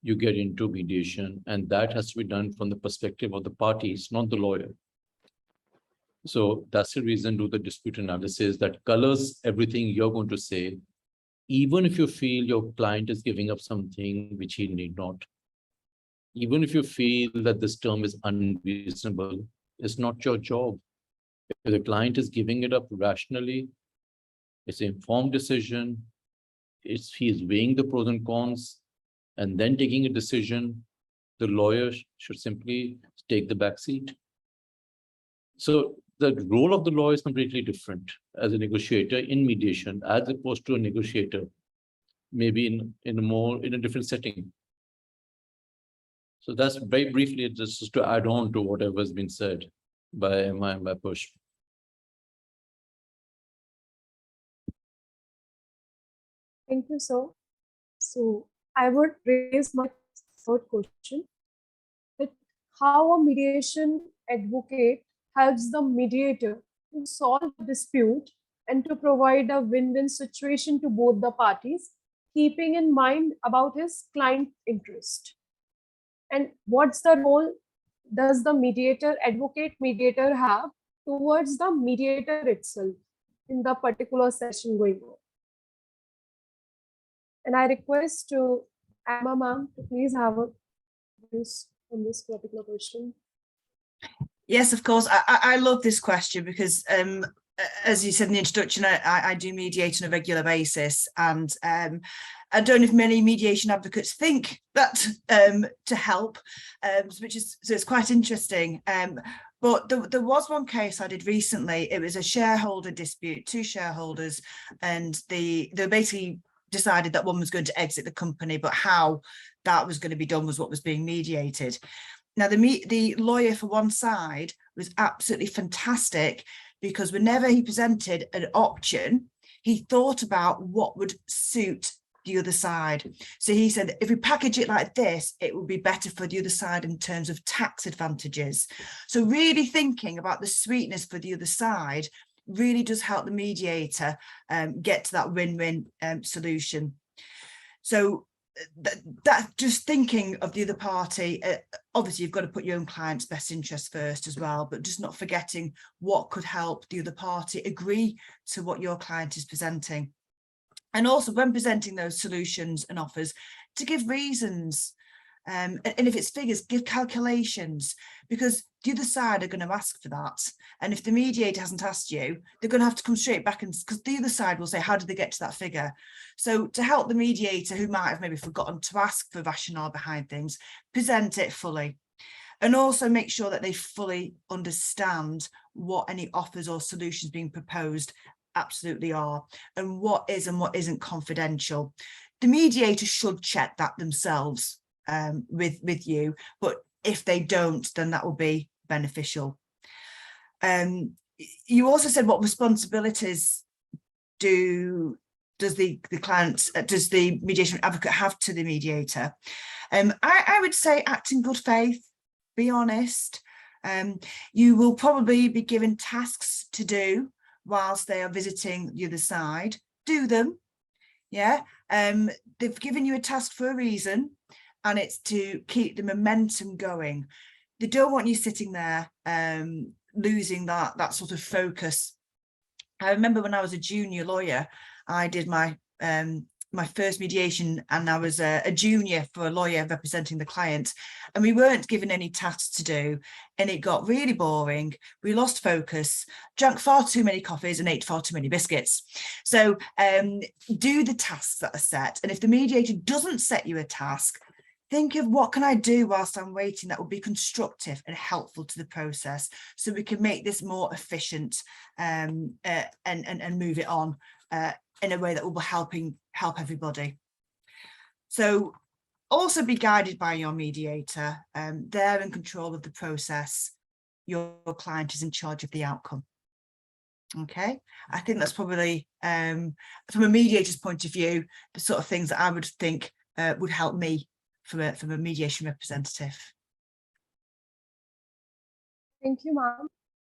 you get into mediation, and that has to be done from the perspective of the parties, not the lawyer. So that's the reason do the dispute analysis that colors everything you're going to say, even if you feel your client is giving up something which he need not. Even if you feel that this term is unreasonable, it's not your job. If the client is giving it up rationally, it's an informed decision. He's weighing the pros and cons and then taking a decision. The lawyer should simply take the back seat. So the role of the lawyer is completely different as a negotiator in mediation, as opposed to a negotiator, maybe in a different setting. So that's very briefly just to add on to whatever has been said by Emma and by Push.
Thank you, sir. So I would raise my third question, that how a mediation advocate helps the mediator to solve a dispute and to provide a win-win situation to both the parties, keeping in mind about his client interest. And what's the role does the mediator have towards the mediator itself in the particular session going on? And I request to Emma ma'am to please have a views on this particular question.
Yes, of course. I love this question because, as you said in the introduction, I do mediate on a regular basis, and I don't know if many mediation advocates think that to help, which is so it's quite interesting. But there was one case I did recently. It was a shareholder dispute, two shareholders, and they basically decided that one was going to exit the company, but how that was going to be done was what was being mediated. Now, the lawyer for one side was absolutely fantastic, because whenever he presented an option, he thought about what would suit the other side. So he said, if we package it like this, it would be better for the other side in terms of tax advantages. So really thinking about the sweetness for the other side really does help the mediator get to that win-win solution. So that just thinking of the other party, obviously you've got to put your own client's best interest first as well, but just not forgetting what could help the other party agree to what your client is presenting. And also when presenting those solutions and offers, to give reasons. And if it's figures, give calculations, because the other side are going to ask for that. And if the mediator hasn't asked you, they're going to have to come straight back, and because the other side will say, how did they get to that figure? So to help the mediator, who might have maybe forgotten to ask for rationale behind things, present it fully. And also make sure that they fully understand what any offers or solutions being proposed absolutely are, and what is and what isn't confidential. The mediator should check that themselves with you, but if they don't, then that will be beneficial. You also said, what responsibilities does the mediation advocate have to the mediator? I would say act in good faith, be honest. You will probably be given tasks to do whilst they are visiting the other side. Do them. Yeah, they've given you a task for a reason, and it's to keep the momentum going. They don't want you sitting there losing that sort of focus. I remember when I was a junior lawyer, I did my my first mediation, and I was a junior for a lawyer representing the client, and we weren't given any tasks to do, and it got really boring. We lost focus, drank far too many coffees and ate far too many biscuits. So do the tasks that are set, and if the mediator doesn't set you a task, think of what can I do whilst I'm waiting that will be constructive and helpful to the process, so we can make this more efficient and move it on in a way that will help everybody. So also be guided by your mediator. They're in control of the process. Your client is in charge of the outcome. Okay, I think that's probably from a mediator's point of view, the sort of things that I would think would help me from a mediation representative.
Thank you, ma'am.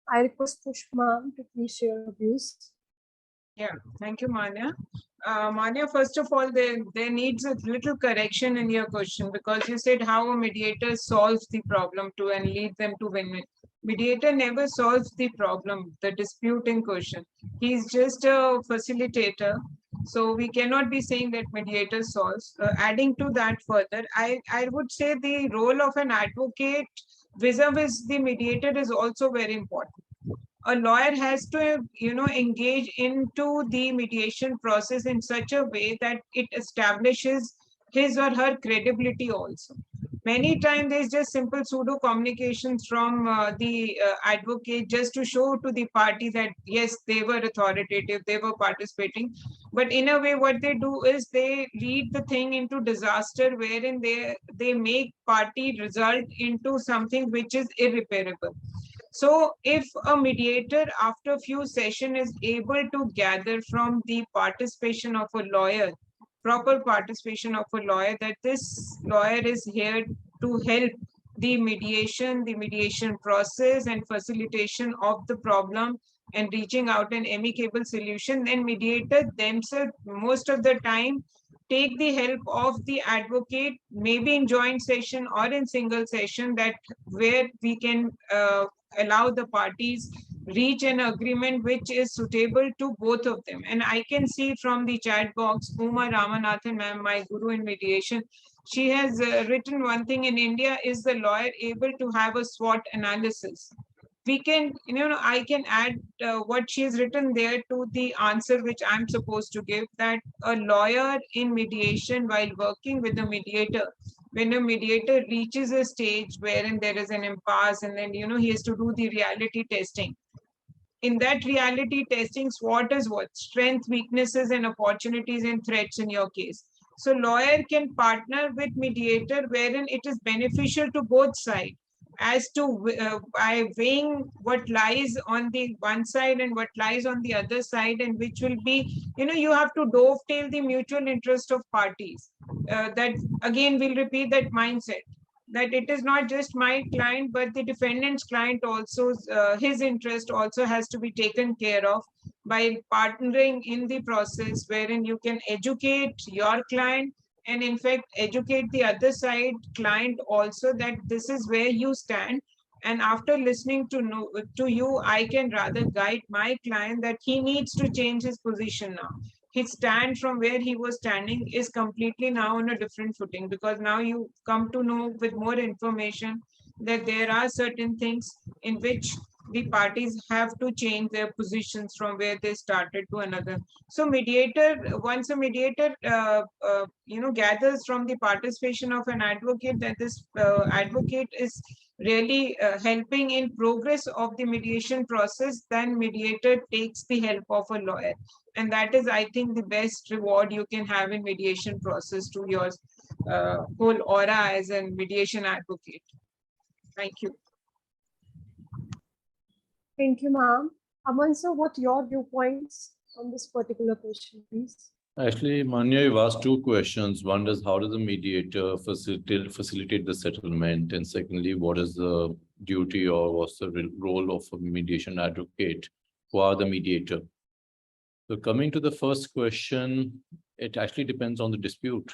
I request Push ma'am to please share your views.
Yeah, thank you, Manya. Manya, first of all, there needs a little correction in your question, because you said how a mediator solves the problem and lead them to win-win. Mediator never solves the problem, the dispute in question. He's just a facilitator. So we cannot be saying that mediator solves. Adding to that further, I would say the role of an advocate vis-a-vis the mediator is also very important. A lawyer has to, engage into the mediation process in such a way that it establishes his or her credibility also. Many times there's just simple pseudo communications from the advocate just to show to the party that yes, they were authoritative, they were participating. But in a way, what they do is they lead the thing into disaster, wherein they make party result into something which is irreparable. So if a mediator after few sessions is able to gather from the participation of a lawyer, proper participation of a lawyer, that this lawyer is here to help the mediation process and facilitation of the problem and reaching out an amicable solution, then mediator themselves most of the time take the help of the advocate, maybe in joint session or in single session, that where we can allow the parties reach an agreement which is suitable to both of them. And I can see from the chat box, Uma Ramanathan ma'am, my guru in mediation, she has written one thing: in India, is the lawyer able to have a SWOT analysis? We can, I can add what she has written there to the answer which I'm supposed to give, that a lawyer in mediation, while working with a mediator, when a mediator reaches a stage wherein there is an impasse, and then, he has to do the reality testing. In that reality testing, SWOT is what? Strength, weaknesses, and opportunities and threats in your case. So lawyer can partner with mediator wherein it is beneficial to both sides, as to by weighing what lies on the one side and what lies on the other side, and which will be, you have to dovetail the mutual interest of parties. That again, we'll repeat that mindset, that it is not just my client, but the defendant's client also, his interest also has to be taken care of by partnering in the process, wherein you can educate your client and in fact educate the other side client also, that this is where you stand. And after listening to you, I can rather guide my client that he needs to change his position now. His stand from where he was standing is completely now on a different footing, because now you come to know with more information that there are certain things in which the parties have to change their positions from where they started to another. So once a mediator gathers from the participation of an advocate, that this advocate is really helping in progress of the mediation process, then mediator takes the help of a lawyer. And that is, I think, the best reward you can have in mediation process to your whole aura as a mediation advocate. Thank you.
Thank you, ma'am. Aman sir, what your viewpoints on this particular question, please?
Actually, Manya, you've asked two questions. One is, how does the mediator facilitate the settlement? And secondly, what is the duty or what's the role of a mediation advocate? Who are the mediator? So coming to the first question, it actually depends on the dispute.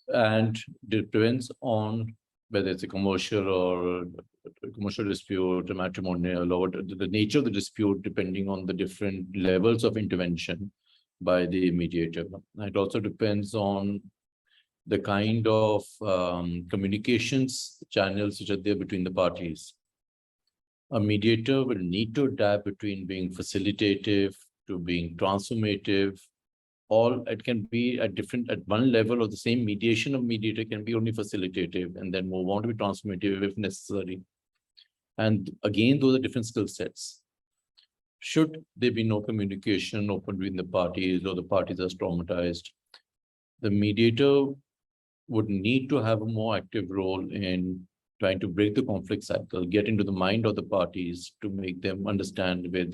And depends on whether it's a commercial or a commercial dispute, a matrimonial, or the nature of the dispute, depending on the different levels of intervention by the mediator. It also depends on the kind of communications channels which are there between the parties. A mediator will need to adapt between being facilitative to being transformative. All it can be at one level of the same mediation of mediator can be only facilitative and then move on to be transformative if necessary. And again, those are different skill sets. Should there be no communication open between the parties, or the parties are traumatized, the mediator would need to have a more active role in trying to break the conflict cycle, get into the mind of the parties to make them understand where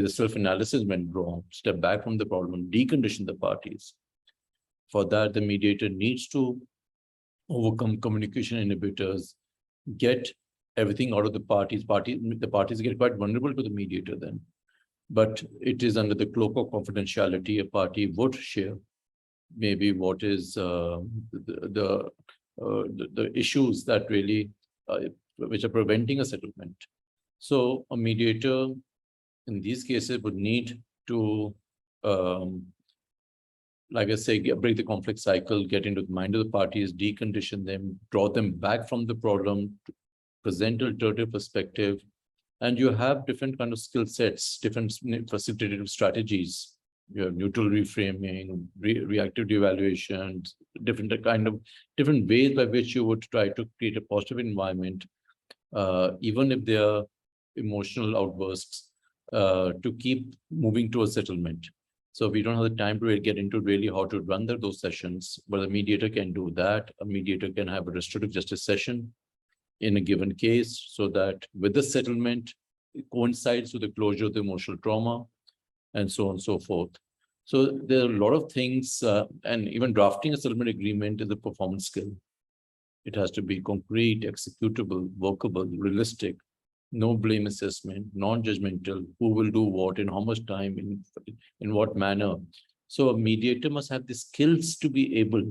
the self-analysis went wrong, step back from the problem, decondition the parties. For that, the mediator needs to overcome communication inhibitors, get everything out of the parties. The parties get quite vulnerable to the mediator then. But it is under the cloak of confidentiality. A party would share maybe what is the issues that really which are preventing a settlement. So a mediator in these cases would need to, like I say, break the conflict cycle, get into the mind of the parties, decondition them, draw them back from the problem, present alternative perspective. And you have different kind of skill sets, different facilitative strategies you have neutral reframing, reactive evaluations, different ways by which you would try to create a positive environment, even if there are emotional outbursts, to keep moving to a settlement. So we don't have the time to really get into really how to run those sessions, but a mediator can do that. A mediator can have a restorative justice session in a given case, so that with the settlement, it coincides with the closure of the emotional trauma, and so on and so forth. So there are a lot of things, and even drafting a settlement agreement is a performance skill. It has to be concrete, executable, workable, realistic, no blame assessment, non-judgmental, who will do what, in how much time, in what manner. So a mediator must have the skills to be able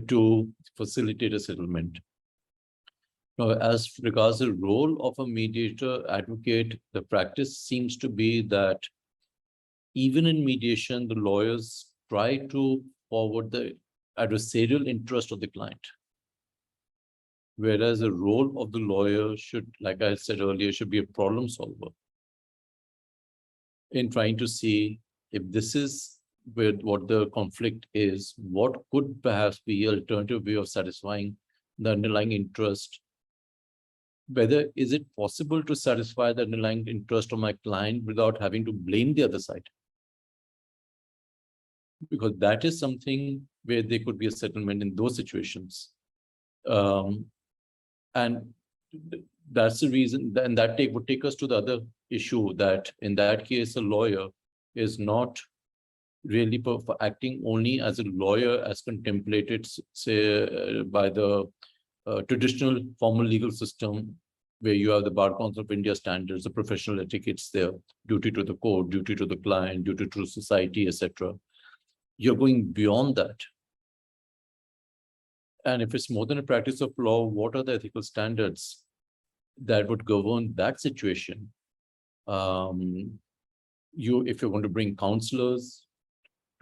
to facilitate a settlement. Now, as regards the role of a mediator advocate, the practice seems to be that even in mediation, the lawyers try to forward the adversarial interest of the client. Whereas the role of the lawyer should, like I said earlier, should be a problem solver in trying to see if this is what the conflict is, what could perhaps be an alternative way of satisfying the underlying interest. Whether is it possible to satisfy the underlying interest of my client without having to blame the other side? Because that is something where there could be a settlement in those situations. And that's the reason, and that would take us to the other issue, that in that case, a lawyer is not really acting only as a lawyer as contemplated, say, by the traditional formal legal system, where you have the Bar Council of India standards, the professional etiquettes there, duty to the court, duty to the client, duty to society, etc. You're going beyond that. And if it's more than a practice of law, what are the ethical standards that would govern that situation? If you're going to bring counselors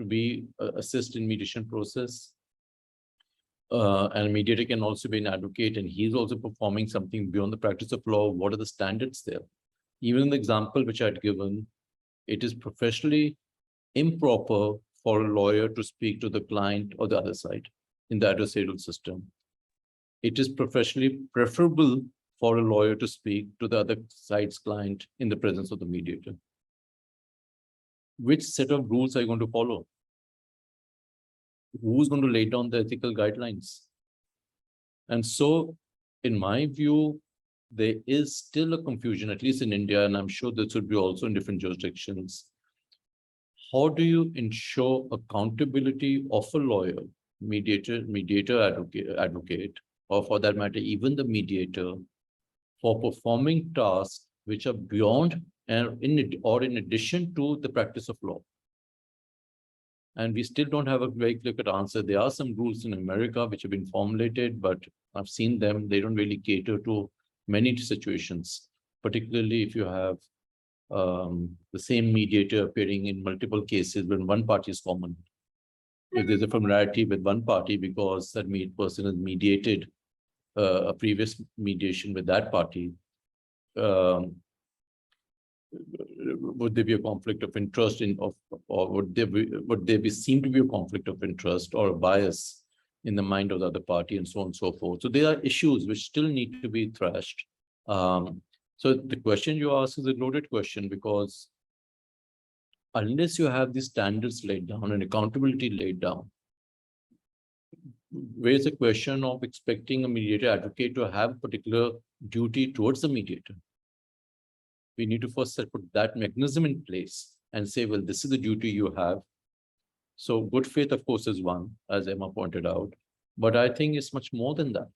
to assist in mediation process, and a mediator can also be an advocate, and he's also performing something beyond the practice of law. What are the standards there? Even in the example which I had given, it is professionally improper for a lawyer to speak to the client or the other side in the adversarial system. It is professionally preferable for a lawyer to speak to the other side's client in the presence of the mediator. Which set of rules are you going to follow? Who's going to lay down the ethical guidelines? And so, in my view, there is still a confusion, at least in India, and I'm sure this would be also in different jurisdictions. How do you ensure accountability of a lawyer, mediator, advocate, or for that matter, even the mediator, for performing tasks which are beyond or in addition to the practice of law? And we still don't have a very clear-cut answer. There are some rules in America which have been formulated, but I've seen them. They don't really cater to many situations, particularly if you have the same mediator appearing in multiple cases when one party is common. If there's a familiarity with one party because that person has mediated a previous mediation with that party, would there be a conflict of interest or would there seem to be a conflict of interest or a bias in the mind of the other party, and so on and so forth? So there are issues which still need to be thrashed. So the question you ask is a loaded question, because unless you have these standards laid down and accountability laid down, where's the question of expecting a mediator advocate to have a particular duty towards the mediator? We need to first put that mechanism in place and say, well, this is the duty you have. So good faith, of course, is one, as Emma pointed out, but I think it's much more than that.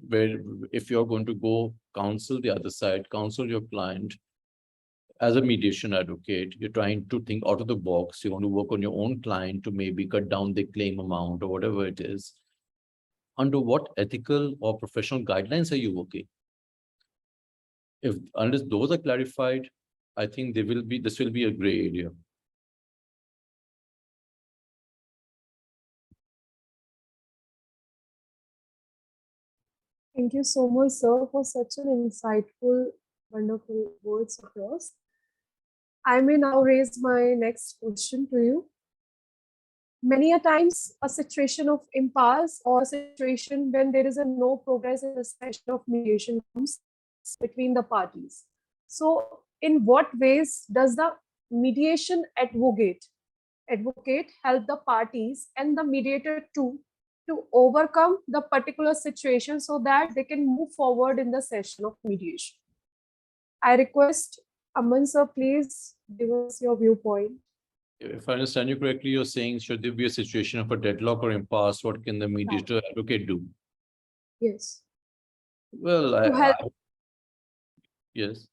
Where if you're going to go counsel the other side, counsel your client, as a mediation advocate, you're trying to think out of the box. You want to work on your own client to maybe cut down the claim amount or whatever it is. Under what ethical or professional guidelines are you working? Unless those are clarified, I think this will be a gray area.
Thank you so much, sir, for such an insightful, wonderful words of yours. I may now raise my next question to you. Many a times, a situation of impasse or a situation when there is a no progress in the session of mediation comes between the parties. So, in what ways does the mediation advocate help the parties and the mediator to overcome the particular situation so that they can move forward in the session of mediation? I request Aman sir, please give us your viewpoint.
If I understand you correctly, you're saying, should there be a situation of a deadlock or impasse, what can the mediator advocate do?
Yes.
Well,
To help.
Yes.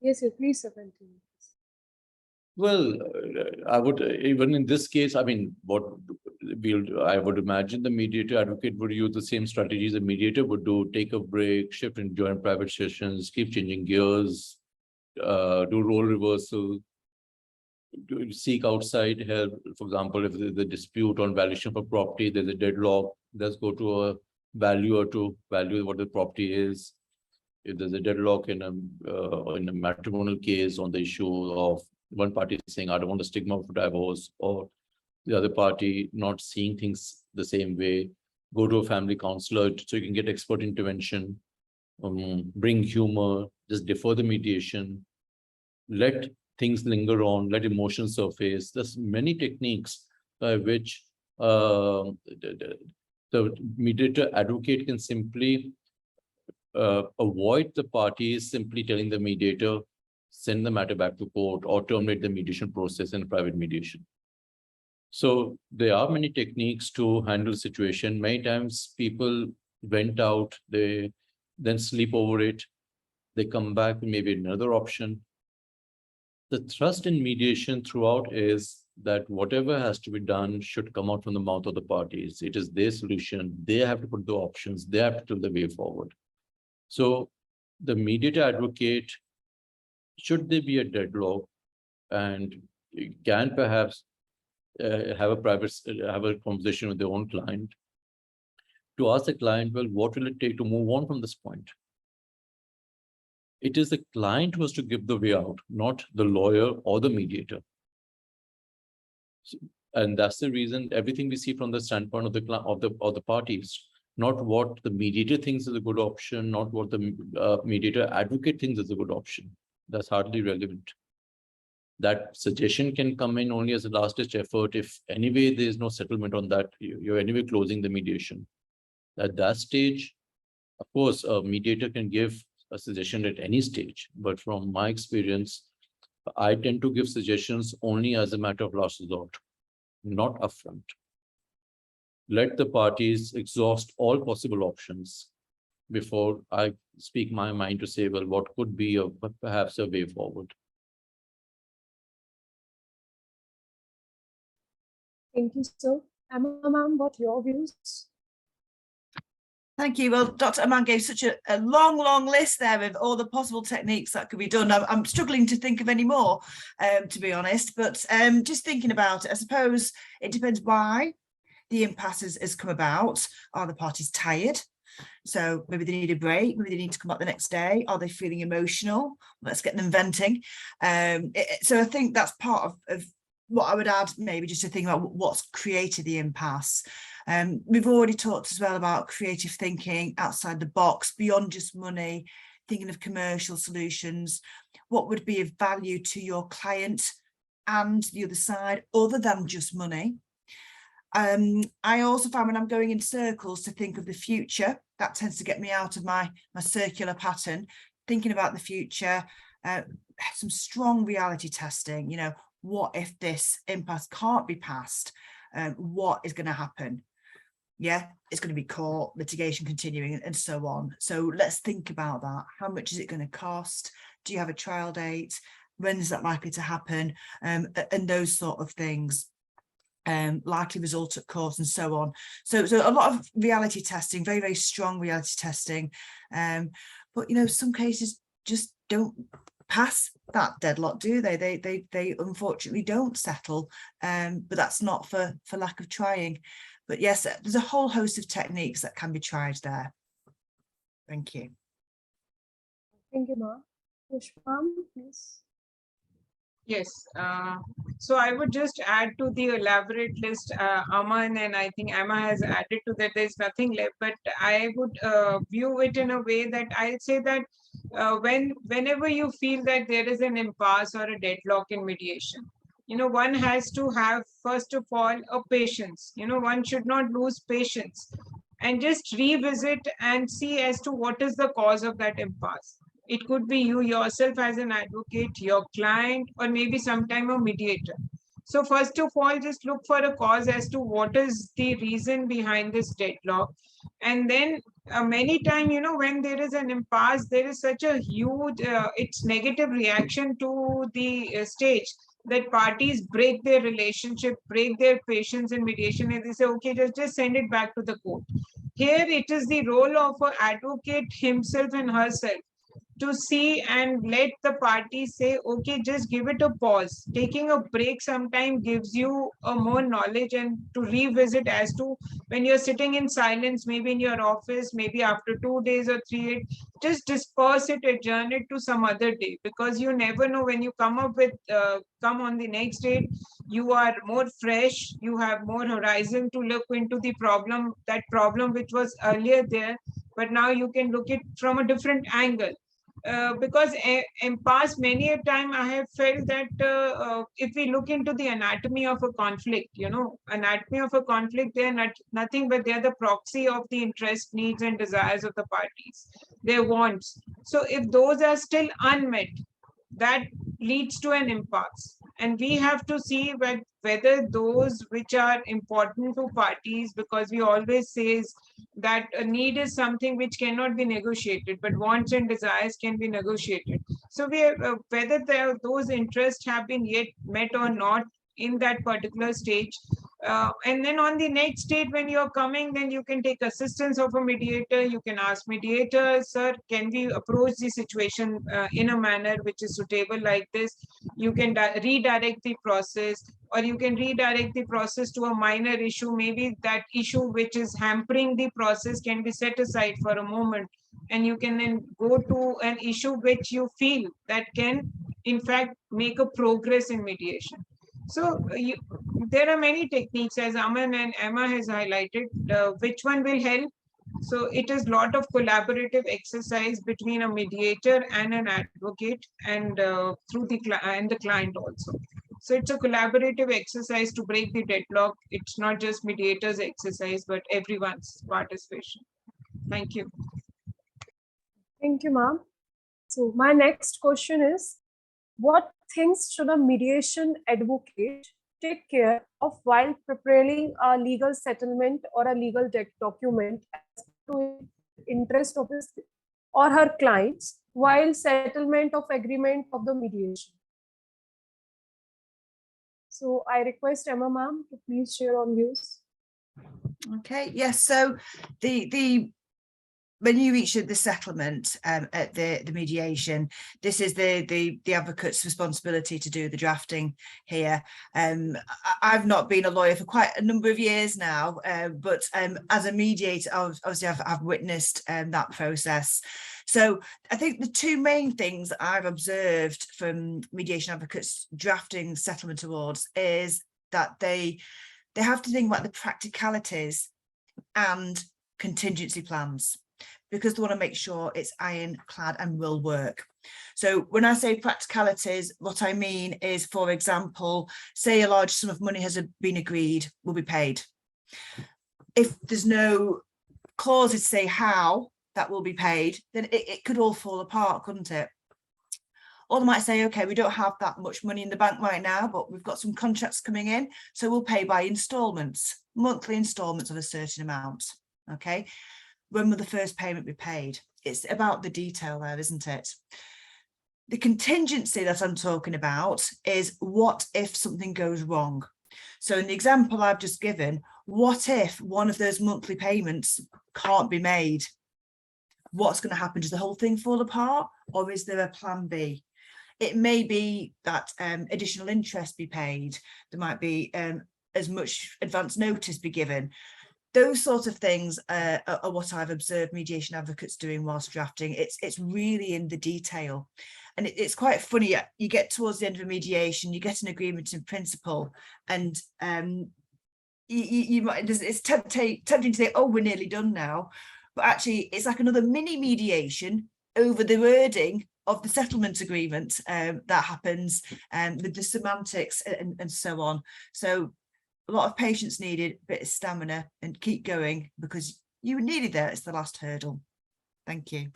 Yes, please continue.
Well, I would, even in this case, I mean, I would imagine the mediator advocate would use the same strategies a mediator would do: take a break, shift and join private sessions, keep changing gears, do role reversal, seek outside help. For example, if there's a dispute on valuation of a property, there's a deadlock, let's go to a valuer to value what the property is. If there's a deadlock in a matrimonial case on the issue of one party saying, I don't want the stigma of divorce, or the other party not seeing things the same way, go to a family counselor so you can get expert intervention, bring humor, just defer the mediation, let things linger on, let emotions surface. There's many techniques by which the mediator advocate can simply avoid the parties simply telling the mediator, send the matter back to court or terminate the mediation process in private mediation. So there are many techniques to handle the situation. Many times people went out, they then sleep over it, they come back with maybe another option. The thrust in mediation throughout is that whatever has to be done should come out from the mouth of the parties. It is their solution. They have to put the options. They have to tell the way forward. So the mediator advocate, should there be a deadlock, and can perhaps have a conversation with their own client to ask the client, well, what will it take to move on from this point? It is the client who has to give the way out, not the lawyer or the mediator. And that's the reason everything we see from the standpoint of the parties, not what the mediator thinks is a good option, not what the mediator advocate thinks is a good option. That's hardly relevant. That suggestion can come in only as a last-ditch effort if anyway there is no settlement on that. You're anyway closing the mediation. At that stage, of course, a mediator can give a suggestion at any stage, but from my experience, I tend to give suggestions only as a matter of last resort, not upfront. Let the parties exhaust all possible options before I speak my mind to say, well, what could be perhaps a way forward.
Thank you, sir. Emma, ma'am, what your views?
Thank you. Well, Dr. Aman gave such a long list there of all the possible techniques that could be done. I'm struggling to think of any more, to be honest, but just thinking about it, I suppose it depends why the impasse has come about. Are the parties tired? So maybe they need a break, maybe they need to come back the next day. Are they feeling emotional? Let's get them venting. So I think that's part of what I would add, maybe just to think about what's created the impasse. We've already talked as well about creative thinking outside the box, beyond just money, thinking of commercial solutions. What would be of value to your client and the other side other than just money? I also find when I'm going in circles to think of the future, that tends to get me out of my circular pattern, thinking about the future, some strong reality testing, what if this impasse can't be passed? What is going to happen? Yeah, it's going to be court, litigation continuing, and so on. So let's think about that. How much is it going to cost? Do you have a trial date? When is that likely to happen? And those sort of things. Likely result at court and so on. So a lot of reality testing, very, very strong reality testing. But, some cases just don't pass that deadlock, do they? They unfortunately don't settle, but that's not for lack of trying. But yes, there's a whole host of techniques that can be tried there. Thank you.
Thank you, ma'am. Pushpam, please.
Yes. So I would just add to the elaborate list, Aman, and I think Emma has added to that. There's nothing left, but I would view it in a way that I'll say that whenever you feel that there is an impasse or a deadlock in mediation, one has to have, first of all, a patience. One should not lose patience and just revisit and see as to what is the cause of that impasse. It could be you yourself as an advocate, your client, or maybe sometime a mediator. So first of all, just look for a cause as to what is the reason behind this deadlock. And then many times, when there is an impasse, there is such a huge, it's negative reaction to the stage that parties break their relationship, break their patience in mediation, and they say, okay, just send it back to the court. Here, it is the role of an advocate himself and herself to see and let the party say, okay, just give it a pause. Taking a break sometimes gives you a more knowledge and to revisit as to when you're sitting in silence, maybe in your office, maybe after 2 days or 3 days, just disperse it, adjourn it to some other day, because you never know when you come on the next day, you are more fresh, you have more horizon to look into the problem, that problem which was earlier there, but now you can look it from a different angle. Because in past many a time I have felt that if we look into the anatomy of a conflict, anatomy of a conflict, they're nothing but they're the proxy of the interest, needs and desires of the parties, their wants. So if those are still unmet, that leads to an impasse. And we have to see whether those which are important to parties, because we always say that a need is something which cannot be negotiated, but wants and desires can be negotiated. So we have, whether those interests have been yet met or not in that particular stage. And then on the next stage, when you're coming, then you can take assistance of a mediator. You can ask mediator, sir, can we approach the situation in a manner which is suitable like this? You can redirect the process, or you can redirect the process to a minor issue. Maybe that issue which is hampering the process can be set aside for a moment, and you can then go to an issue which you feel that can in fact make a progress in mediation. So there are many techniques, as Aman and Emma has highlighted, which one will help. So it is a lot of collaborative exercise between a mediator and an advocate, and through the client also. So it's a collaborative exercise to break the deadlock. It's not just mediators' exercise, but everyone's participation. Thank you.
Thank you, ma'am. So my next question is, what things should a mediation advocate take care of while preparing a legal settlement or a legal document as to interest of his or her clients while settlement of agreement of the mediation? So I request Emma ma'am to please share on views.
Okay, yes. So when you reach the settlement at the mediation, this is the advocate's responsibility to do the drafting here. I've not been a lawyer for quite a number of years now, but as a mediator, obviously I've witnessed that process. So I think the two main things that I've observed from mediation advocates drafting settlement awards is that they have to think about the practicalities and contingency plans, because they want to make sure it's ironclad and will work. So when I say practicalities, what I mean is, for example, say a large sum of money has been agreed, will be paid. If there's no clauses to say how that will be paid, then it could all fall apart, couldn't it? Or they might say, okay, we don't have that much money in the bank right now, but we've got some contracts coming in, so we'll pay by installments, monthly installments of a certain amount. Okay, when will the first payment be paid? It's about the detail there, isn't it? The contingency that I'm talking about is, what if something goes wrong? So in the example I've just given, what if one of those monthly payments can't be made? What's going to happen? Does the whole thing fall apart, or is there a plan B? It may be that additional interest be paid. There might be as much advance notice be given. those sorts of things are what I've observed mediation advocates doing whilst drafting. It's really in the detail. And it's quite funny. You get towards the end of a mediation, you get an agreement in principle, and you might, it's tempting to say, oh, we're nearly done now. But actually, it's like another mini mediation over the wording of the settlement agreement that happens, with the semantics and so on. So a lot of patience needed, a bit of stamina, and keep going, because you nearly there. It's the last hurdle. Thank you.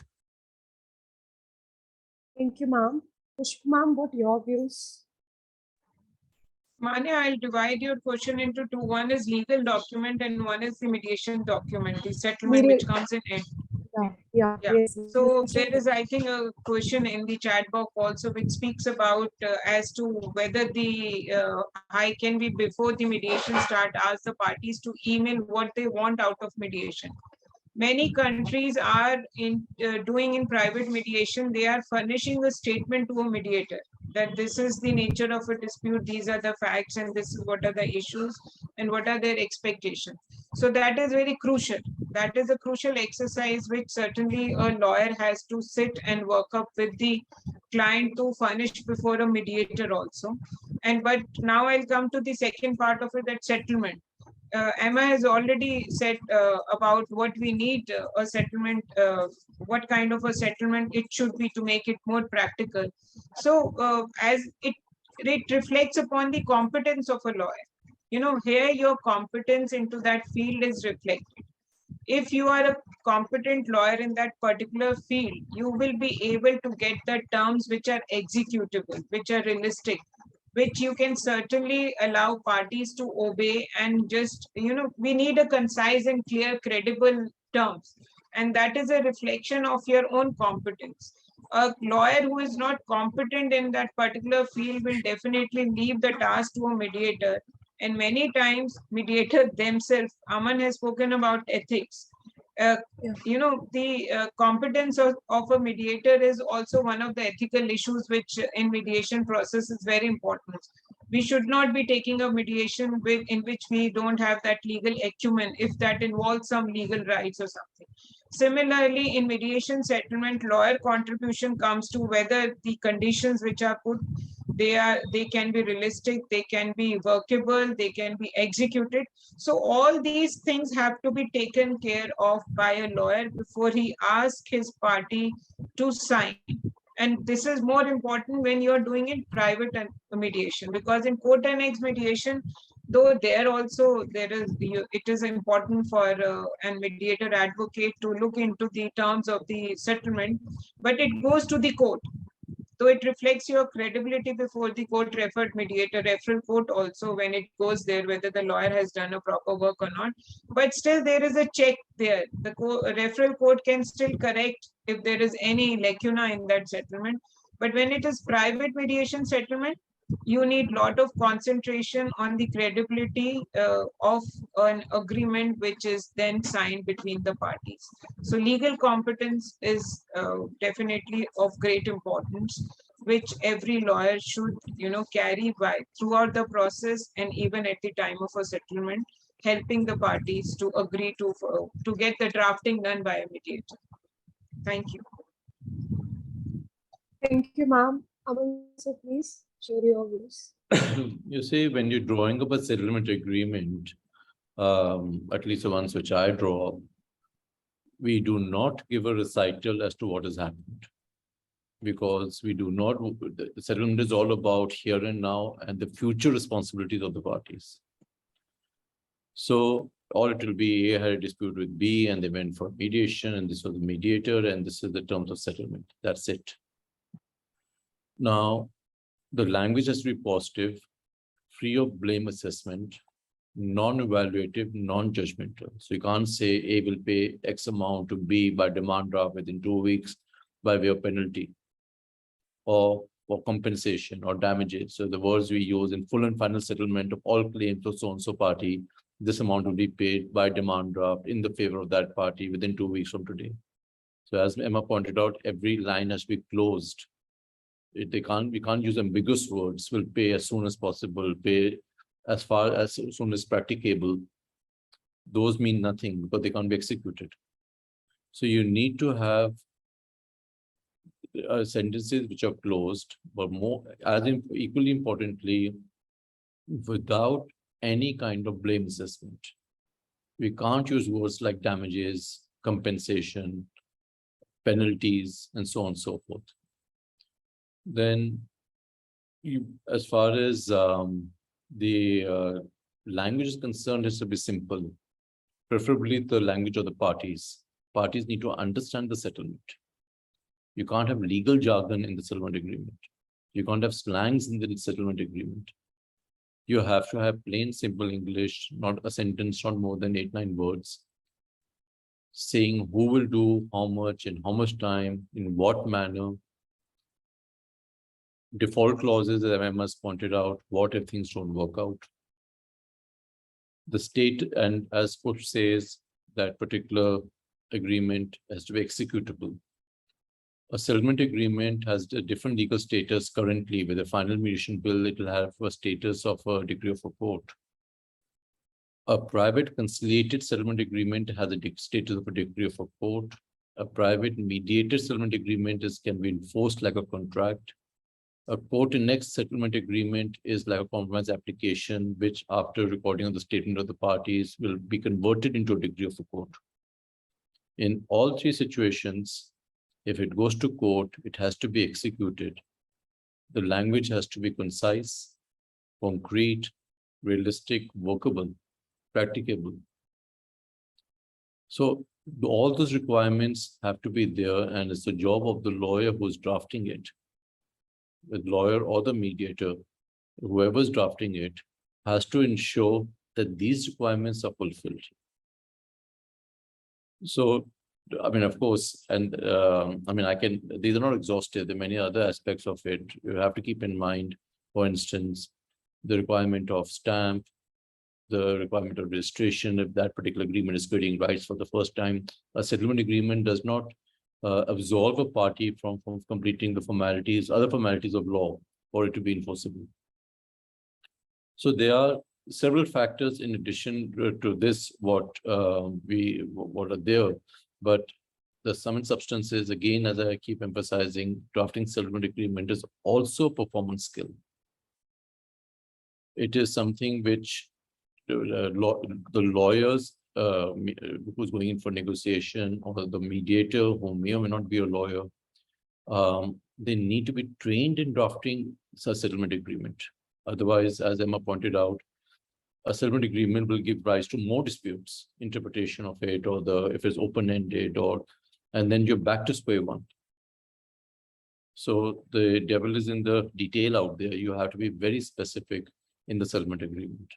Thank you, ma'am. Pushpa ma'am, what your views?
Manya, I'll divide your question into two. One is legal document and one is the mediation document, the settlement which comes in end.
Yeah. Yes.
So there is, I think, a question in the chat box also which speaks about as to whether the I can be before the mediation start ask the parties to email what they want out of mediation. Many countries are doing in private mediation, they are furnishing a statement to a mediator that this is the nature of a dispute, these are the facts, and this is what are the issues and what are their expectations. So that is very crucial. That is a crucial exercise which certainly a lawyer has to sit and work up with the client to furnish before a mediator also. But now I'll come to the second part of it, that settlement. Emma has already said about what we need a settlement, what kind of a settlement it should be to make it more practical. So as it reflects upon the competence of a lawyer. You know, here your competence into that field is reflected. If you are a competent lawyer in that particular field, you will be able to get the terms which are executable, which are realistic, which you can certainly allow parties to obey, and just, you know, we need a concise and clear, credible terms. And that is a reflection of your own competence. A lawyer who is not competent in that particular field will definitely leave the task to a mediator. And many times mediator themselves, Aman has spoken about ethics. You know, the competence of a mediator is also one of the ethical issues which in mediation process is very important. We should not be taking a mediation in which we don't have that legal acumen, if that involves some legal rights or something. Similarly, in mediation settlement, lawyer contribution comes to whether the conditions which are put, they can be realistic, they can be workable, they can be executed. So all these things have to be taken care of by a lawyer before he asks his party to sign. And this is more important when you're doing it private mediation, because in court annex mediation, though there also it is important for a mediator advocate to look into the terms of the settlement, but it goes to the court. So it reflects your credibility before the court referred mediator, referral court also, when it goes there, whether the lawyer has done a proper work or not. But still there is a check there. The referral court can still correct if there is any lacuna in that settlement. But when it is private mediation settlement, you need a lot of concentration on the credibility of an agreement which is then signed between the parties. So legal competence is definitely of great importance, which every lawyer should, you know, carry by throughout the process and even at the time of a settlement, helping the parties to agree to get the drafting done by a mediator. Thank you.
Thank you, ma'am. Aman, so please share your views.
You see, when you're drawing up a settlement agreement, at least the ones which I draw, we do not give a recital as to what has happened, because we do not, the settlement is all about here and now and the future responsibilities of the parties. So all it will be, A had a dispute with B and they went for mediation, and this was the mediator, and this is the terms of settlement. That's it. Now, the language has to be positive, free of blame assessment, non-evaluative, non-judgmental. So you can't say A will pay X amount to B by demand draft within 2 weeks by way of penalty or compensation or damages. So the words we use in full and final settlement of all claims of so-and-so party, this amount will be paid by demand draft in the favor of that party within 2 weeks from today. So as Emma pointed out, every line has to be closed. We can't use ambiguous words. Will pay as soon as possible, pay as soon as practicable. those mean nothing because they can't be executed. So you need to have sentences which are closed, but equally importantly, without any kind of blame assessment. We can't use words like damages, compensation, penalties, and so on and so forth. Then, as far as the language is concerned, it has to be simple, preferably the language of the parties. Parties need to understand the settlement. You can't have legal jargon in the settlement agreement. You can't have slangs in the settlement agreement. You have to have plain, simple English, not a sentence, not more than 8-9 words, saying who will do how much, in how much time, in what manner. Default clauses, as Emma has pointed out, what if things don't work out. The state, and as Push says, that particular agreement has to be executable. A settlement agreement has a different legal status currently. With the final mediation bill, it will have a status of a degree of accord. A private conciliated settlement agreement has a status of a degree of accord. A private mediated settlement agreement can be enforced like a contract. A court-annexed settlement agreement is like a compromise application, which after recording of the statement of the parties will be converted into a degree of accord. In all three situations, if it goes to court, it has to be executed. The language has to be concise, concrete, realistic, workable, practicable. So all those requirements have to be there, and it's the job of the lawyer who's drafting it. The lawyer or the mediator, whoever's drafting it, has to ensure that these requirements are fulfilled. So, I mean, of course, and I mean, these are not exhaustive. There are many other aspects of it. You have to keep in mind, for instance, the requirement of stamp, the requirement of registration, if that particular agreement is creating rights for the first time. A settlement agreement does not absolve a party from completing the formalities, other formalities of law for it to be enforceable. So there are several factors in addition to this, what are there, but the sum and substance is, again, as I keep emphasizing, drafting settlement agreement is also performance skill. It is something which the lawyers who's going in for negotiation, or the mediator who may or may not be a lawyer, they need to be trained in drafting a settlement agreement. Otherwise, as Emma pointed out, a settlement agreement will give rise to more disputes, interpretation of it, or if it's open-ended, and then you're back to square one. So the devil is in the detail out there. You have to be very specific in the settlement agreement.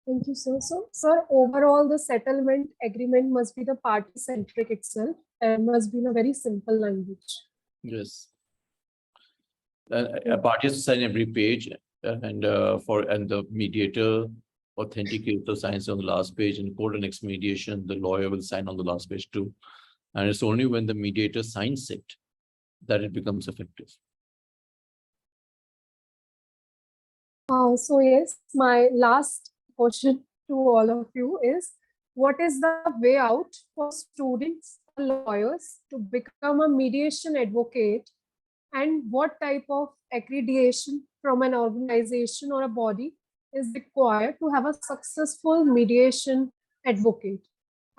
Thank you, sir. So, sir, overall, the settlement agreement must be the party-centric itself and must be in a very simple language.
Yes. A party has to sign every page, and the mediator authenticates the signs on the last page. In court and next mediation, the lawyer will sign on the last page too. And it's only when the mediator signs it that it becomes effective.
So yes, my last question to all of you is, what is the way out for students or lawyers to become a mediation advocate, and what type of accreditation from an organization or a body is required to have a successful mediation advocate?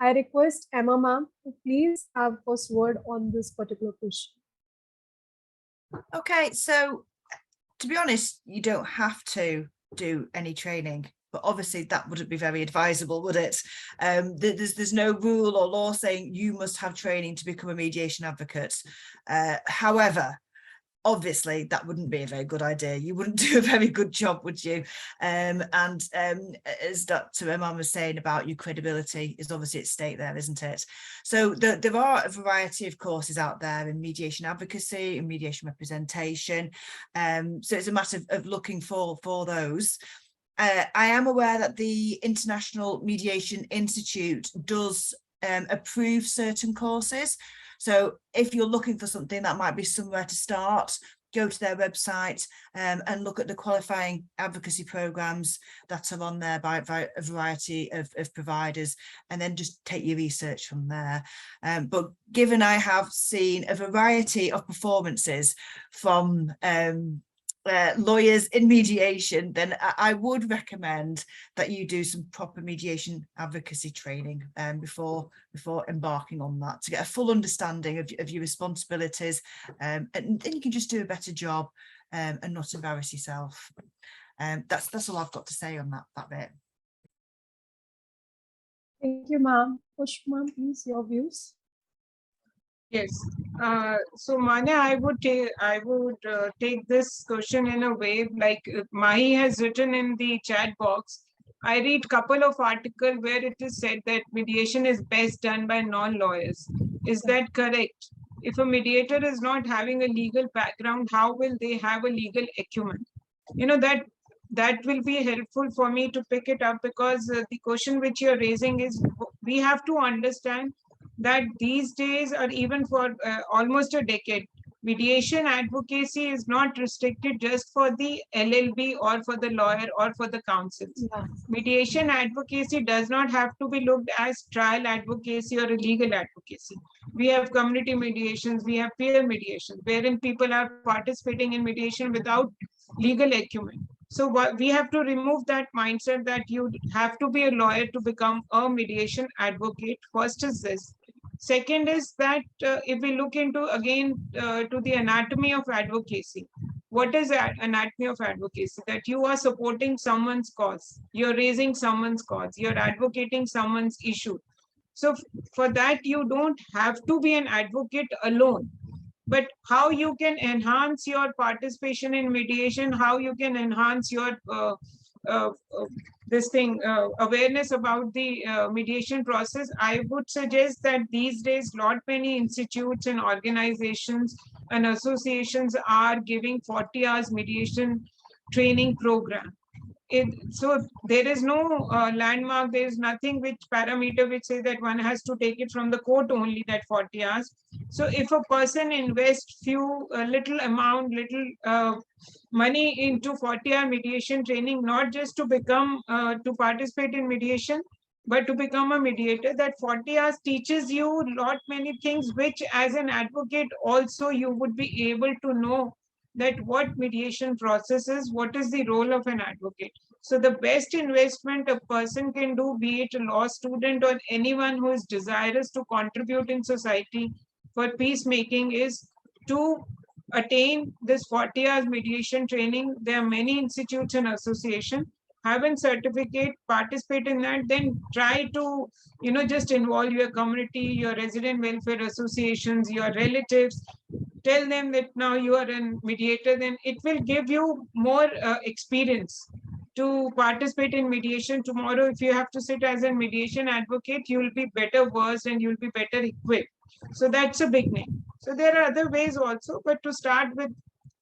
I request Emma ma'am to please have first word on this particular question.
Okay, so to be honest, you don't have to do any training, but obviously that wouldn't be very advisable, would it? There's no rule or law saying you must have training to become a mediation advocate. However, obviously that wouldn't be a very good idea. You wouldn't do a very good job, would you? As Dr. Imam was saying about your credibility is obviously at stake there, isn't it? So there are a variety of courses out there in mediation advocacy and mediation representation. So it's a matter of looking for those. I am aware that the International Mediation Institute does approve certain courses. So if you're looking for something, that might be somewhere to start. go to their website and look at the qualifying advocacy programs that are on there by a variety of providers, and then just take your research from there. But given I have seen a variety of performances from lawyers in mediation, then I would recommend that you do some proper mediation advocacy training before embarking on that, to get a full understanding of your responsibilities, and then you can just do a better job and not embarrass yourself. That's all I've got to say on that bit.
Thank you, ma'am. Push, ma'am, please, your views.
Yes. So Manya, I would take this question in a way like Mahi has written in the chat box. I read couple of articles where it is said that mediation is best done by non-lawyers. Is that correct? If a mediator is not having a legal background, how will they have a legal acumen? You know, that will be helpful for me to pick it up, because the question which you're raising is, we have to understand that these days, or even for almost a decade, mediation advocacy is not restricted just for the LLB or for the lawyer or for the counsels.
Yeah.
Mediation advocacy does not have to be looked as trial advocacy or legal advocacy. We have community mediations, we have peer mediations, wherein people are participating in mediation without legal acumen. So we have to remove that mindset that you have to be a lawyer to become a mediation advocate. First is this. Second is that if we look into again to the anatomy of advocacy, what is anatomy of advocacy? That you are supporting someone's cause, you're raising someone's cause, you're advocating someone's issue. So for that, you don't have to be an advocate alone. But how you can enhance your participation in mediation, how you can enhance your awareness about the mediation process, I would suggest that these days, lot many institutes and organizations and associations are giving 40 hours mediation training program. So there is no landmark, there is nothing which parameter which say that one has to take it from the court only, that 40 hours. So if a person invests little amount, money into 40-hour mediation training, not just to become to participate in mediation, but to become a mediator, that 40 hours teaches you lot many things which as an advocate also you would be able to know that what mediation process is, what is the role of an advocate. So the best investment a person can do, be it a law student or anyone who is desirous to contribute in society for peacemaking, is to attain this 40 hours mediation training. There are many institutes and associations. Have a certificate, participate in that, then try to, just involve your community, your resident welfare associations, your relatives. Tell them that now you are a mediator, then it will give you more experience to participate in mediation. Tomorrow, if you have to sit as a mediation advocate, you will be better versed and you will be better equipped. So that's a beginning. So there are other ways also, but to start with,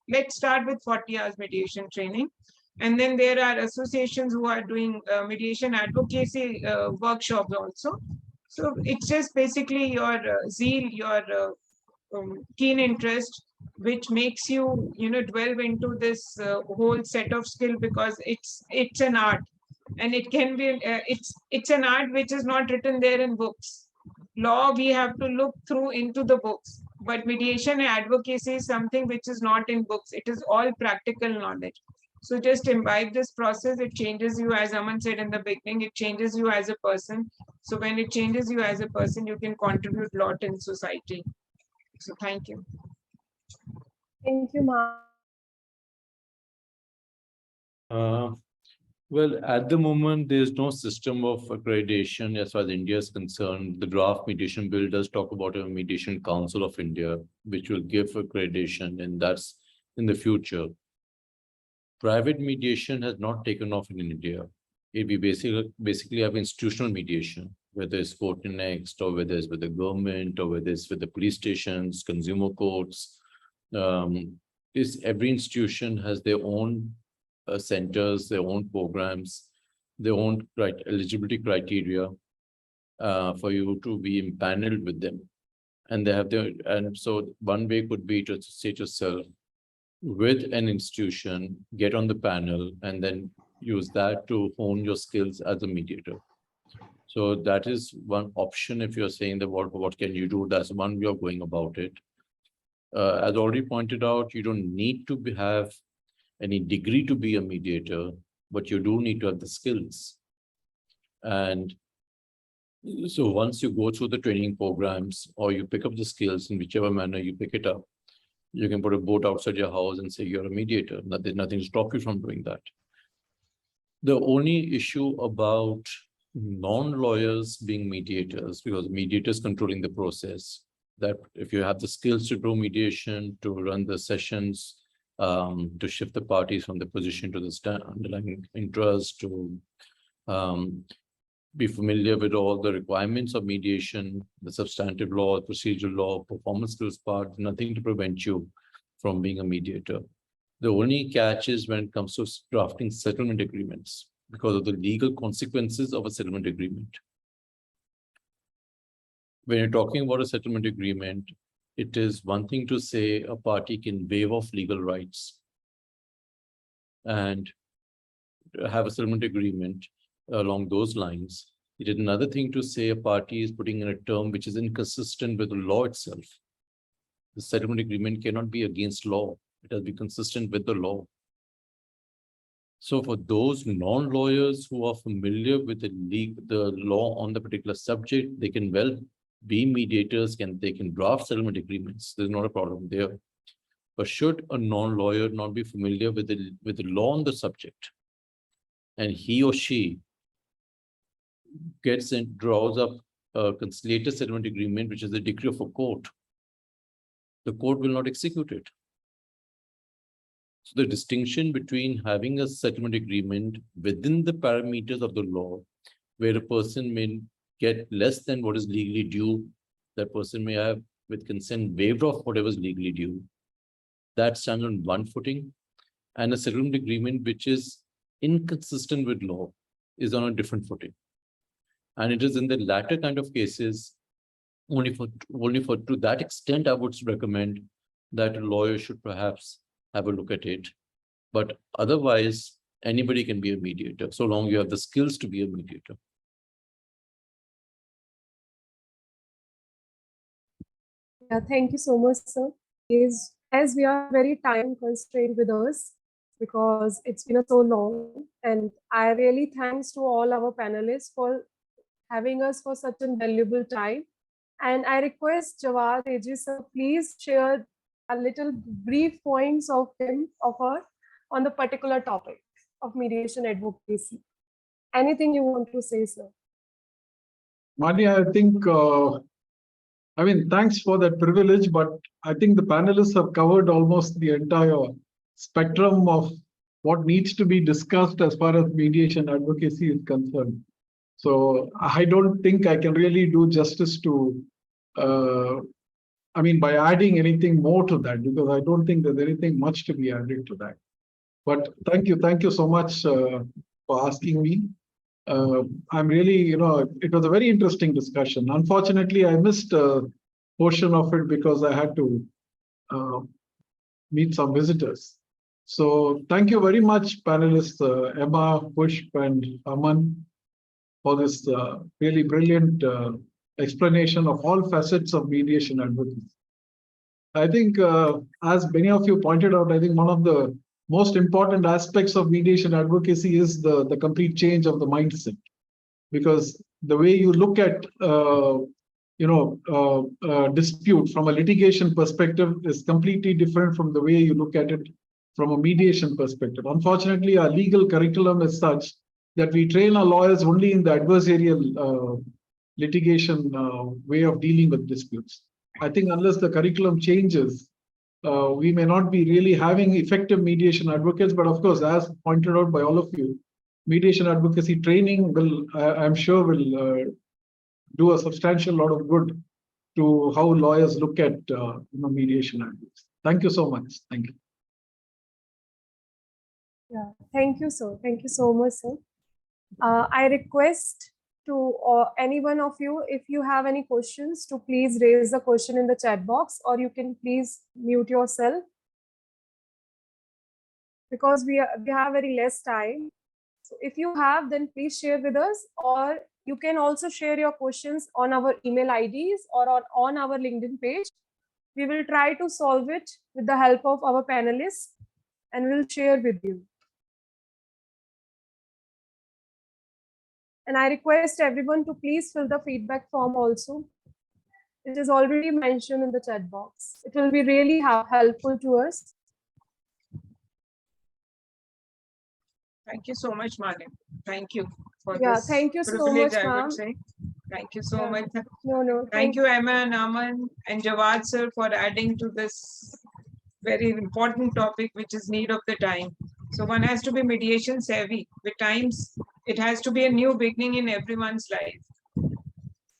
let's start with 40 hours mediation training. And then there are associations who are doing mediation advocacy workshops also. So it's just basically your zeal, your keen interest, which makes you, delve into this whole set of skill, because it's an art, and it can be it's an art which is not written there in books. Law, we have to look through into the books, but mediation and advocacy is something which is not in books. It is all practical knowledge. So just imbibe this process. It changes you, as Aman said in the beginning, it changes you as a person. So when it changes you as a person, you can contribute a lot in society. So thank you.
Thank you, ma'am.
Well, at the moment, there's no system of accreditation as far as India is concerned. The draft mediation bill does talk about a mediation council of India, which will give accreditation, and that's in the future. Private mediation has not taken off in India. We basically have institutional mediation, whether it's court next, or whether it's with the government, or whether it's with the police stations, consumer courts. Every institution has their own centers, their own programs, their own eligibility criteria for you to be empaneled with them. And they have and so one way could be to say to yourself with an institution, get on the panel, and then use that to hone your skills as a mediator. So that is one option. If you're saying that what can you do, that's one way of going about it. As already pointed out, you don't need to have any degree to be a mediator, but you do need to have the skills. And so once you go through the training programs or you pick up the skills in whichever manner you pick it up, you can put a board outside your house and say you're a mediator. There's nothing to stop you from doing that. The only issue about non-lawyers being mediators, because mediators controlling the process, that if you have the skills to do mediation, to run the sessions, to shift the parties from the position to the underlying interest, to be familiar with all the requirements of mediation, the substantive law, procedural law, performance skills part, nothing to prevent you from being a mediator. The only catch is when it comes to drafting settlement agreements because of the legal consequences of a settlement agreement. When you're talking about a settlement agreement, it is one thing to say a party can waive off legal rights and have a settlement agreement along those lines. It is another thing to say a party is putting in a term which is inconsistent with the law itself. The settlement agreement cannot be against law. It has to be consistent with the law. So for those non-lawyers who are familiar with the law on the particular subject, they can well be mediators, they can draft settlement agreements. There's not a problem there. But should a non-lawyer not be familiar with the law on the subject, and he or she gets and draws up a conciliated settlement agreement, which is the decree of a court, the court will not execute it. So the distinction between having a settlement agreement within the parameters of the law, where a person may get less than what is legally due, that person may have with consent waived off whatever is legally due, that stands on one footing, and a settlement agreement which is inconsistent with law is on a different footing. And it is in the latter kind of cases, only for to that extent, I would recommend that a lawyer should perhaps have a look at it. But otherwise, anybody can be a mediator, so long you have the skills to be a mediator.
Yeah, thank you so much, sir. As we are very time constrained with us, because it's been so long, and I really thanks to all our panelists for having us for such a valuable time. And I request Jawad Eji sir, please share a little brief points of him or her on the particular topic of mediation advocacy. Anything you want to say, sir?
Mani, I think, thanks for that privilege, but I think the panelists have covered almost the entire spectrum of what needs to be discussed as far as mediation advocacy is concerned. So I don't think I can really do justice to, by adding anything more to that, because I don't think there's anything much to be added to that. But thank you so much for asking me. I'm really, it was a very interesting discussion. Unfortunately, I missed a portion of it because I had to meet some visitors. So thank you very much, panelists Emma, Pushp, and Aman, for this really brilliant explanation of all facets of mediation advocacy. I think, as many of you pointed out, I think one of the most important aspects of mediation advocacy is the complete change of the mindset, because the way you look at dispute from a litigation perspective is completely different from the way you look at it from a mediation perspective. Unfortunately, our legal curriculum is such that we train our lawyers only in the adversarial litigation way of dealing with disputes. I think unless the curriculum changes, we may not be really having effective mediation advocates. But of course, as pointed out by all of you, mediation advocacy training will, I'm sure, will do a substantial lot of good to how lawyers look at mediation advocacy. Thank you so much. Thank you.
Yeah, thank you, sir. Thank you so much, sir. I request to any one of you, if you have any questions, to please raise the question in the chat box, or you can please mute yourself because we have very less time. So if you have, then please share with us, or you can also share your questions on our email IDs or on our LinkedIn page. We will try to solve it with the help of our panelists, and we'll share with you. And I request everyone to please fill the feedback form also. It is already mentioned in the chat box. It will be really helpful to us.
Thank you so much, Manya. Thank you for
Yeah,
this
thank you so
privilege,
much,
I would
ma'am.
say. Thank you so
Yeah.
much.
No.
Thank you, Emma and Aman and Jawad sir, for adding to this very important topic, which is need of the time. So one has to be mediation savvy. With times, it has to be a new beginning in everyone's life.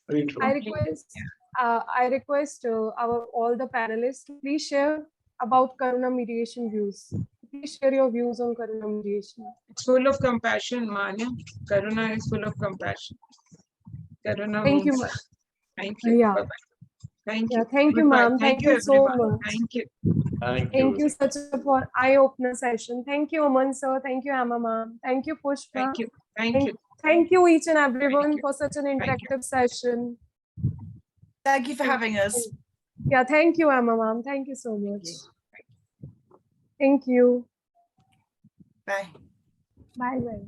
Very true.
I request all the panelists to please share about Karuna mediation views. Please share your views on Karuna mediation.
It's full of compassion, Manya. Karuna is full of compassion. Karuna
Thank you,
means,
ma'am.
thank you.
Yeah.
Bye-bye. Thank you.
Yeah, thank you,
Goodbye.
ma'am. Thank you so
everyone.
much.
Thank you.
Thank you such a for eye-opener session. Thank you, Aman sir. Thank you, Amma ma'am. Thank you, Pushpa.
Thank you. Thank you.
Thank you each and everyone
you.
for such an
Thank you.
interactive session.
Thank you for having us.
Yeah, thank you, Amma ma'am. Thank you so much. Thank you.
Bye.
Bye bye.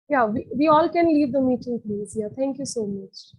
Yeah, we all can leave the meeting, please. Yeah, thank you so much.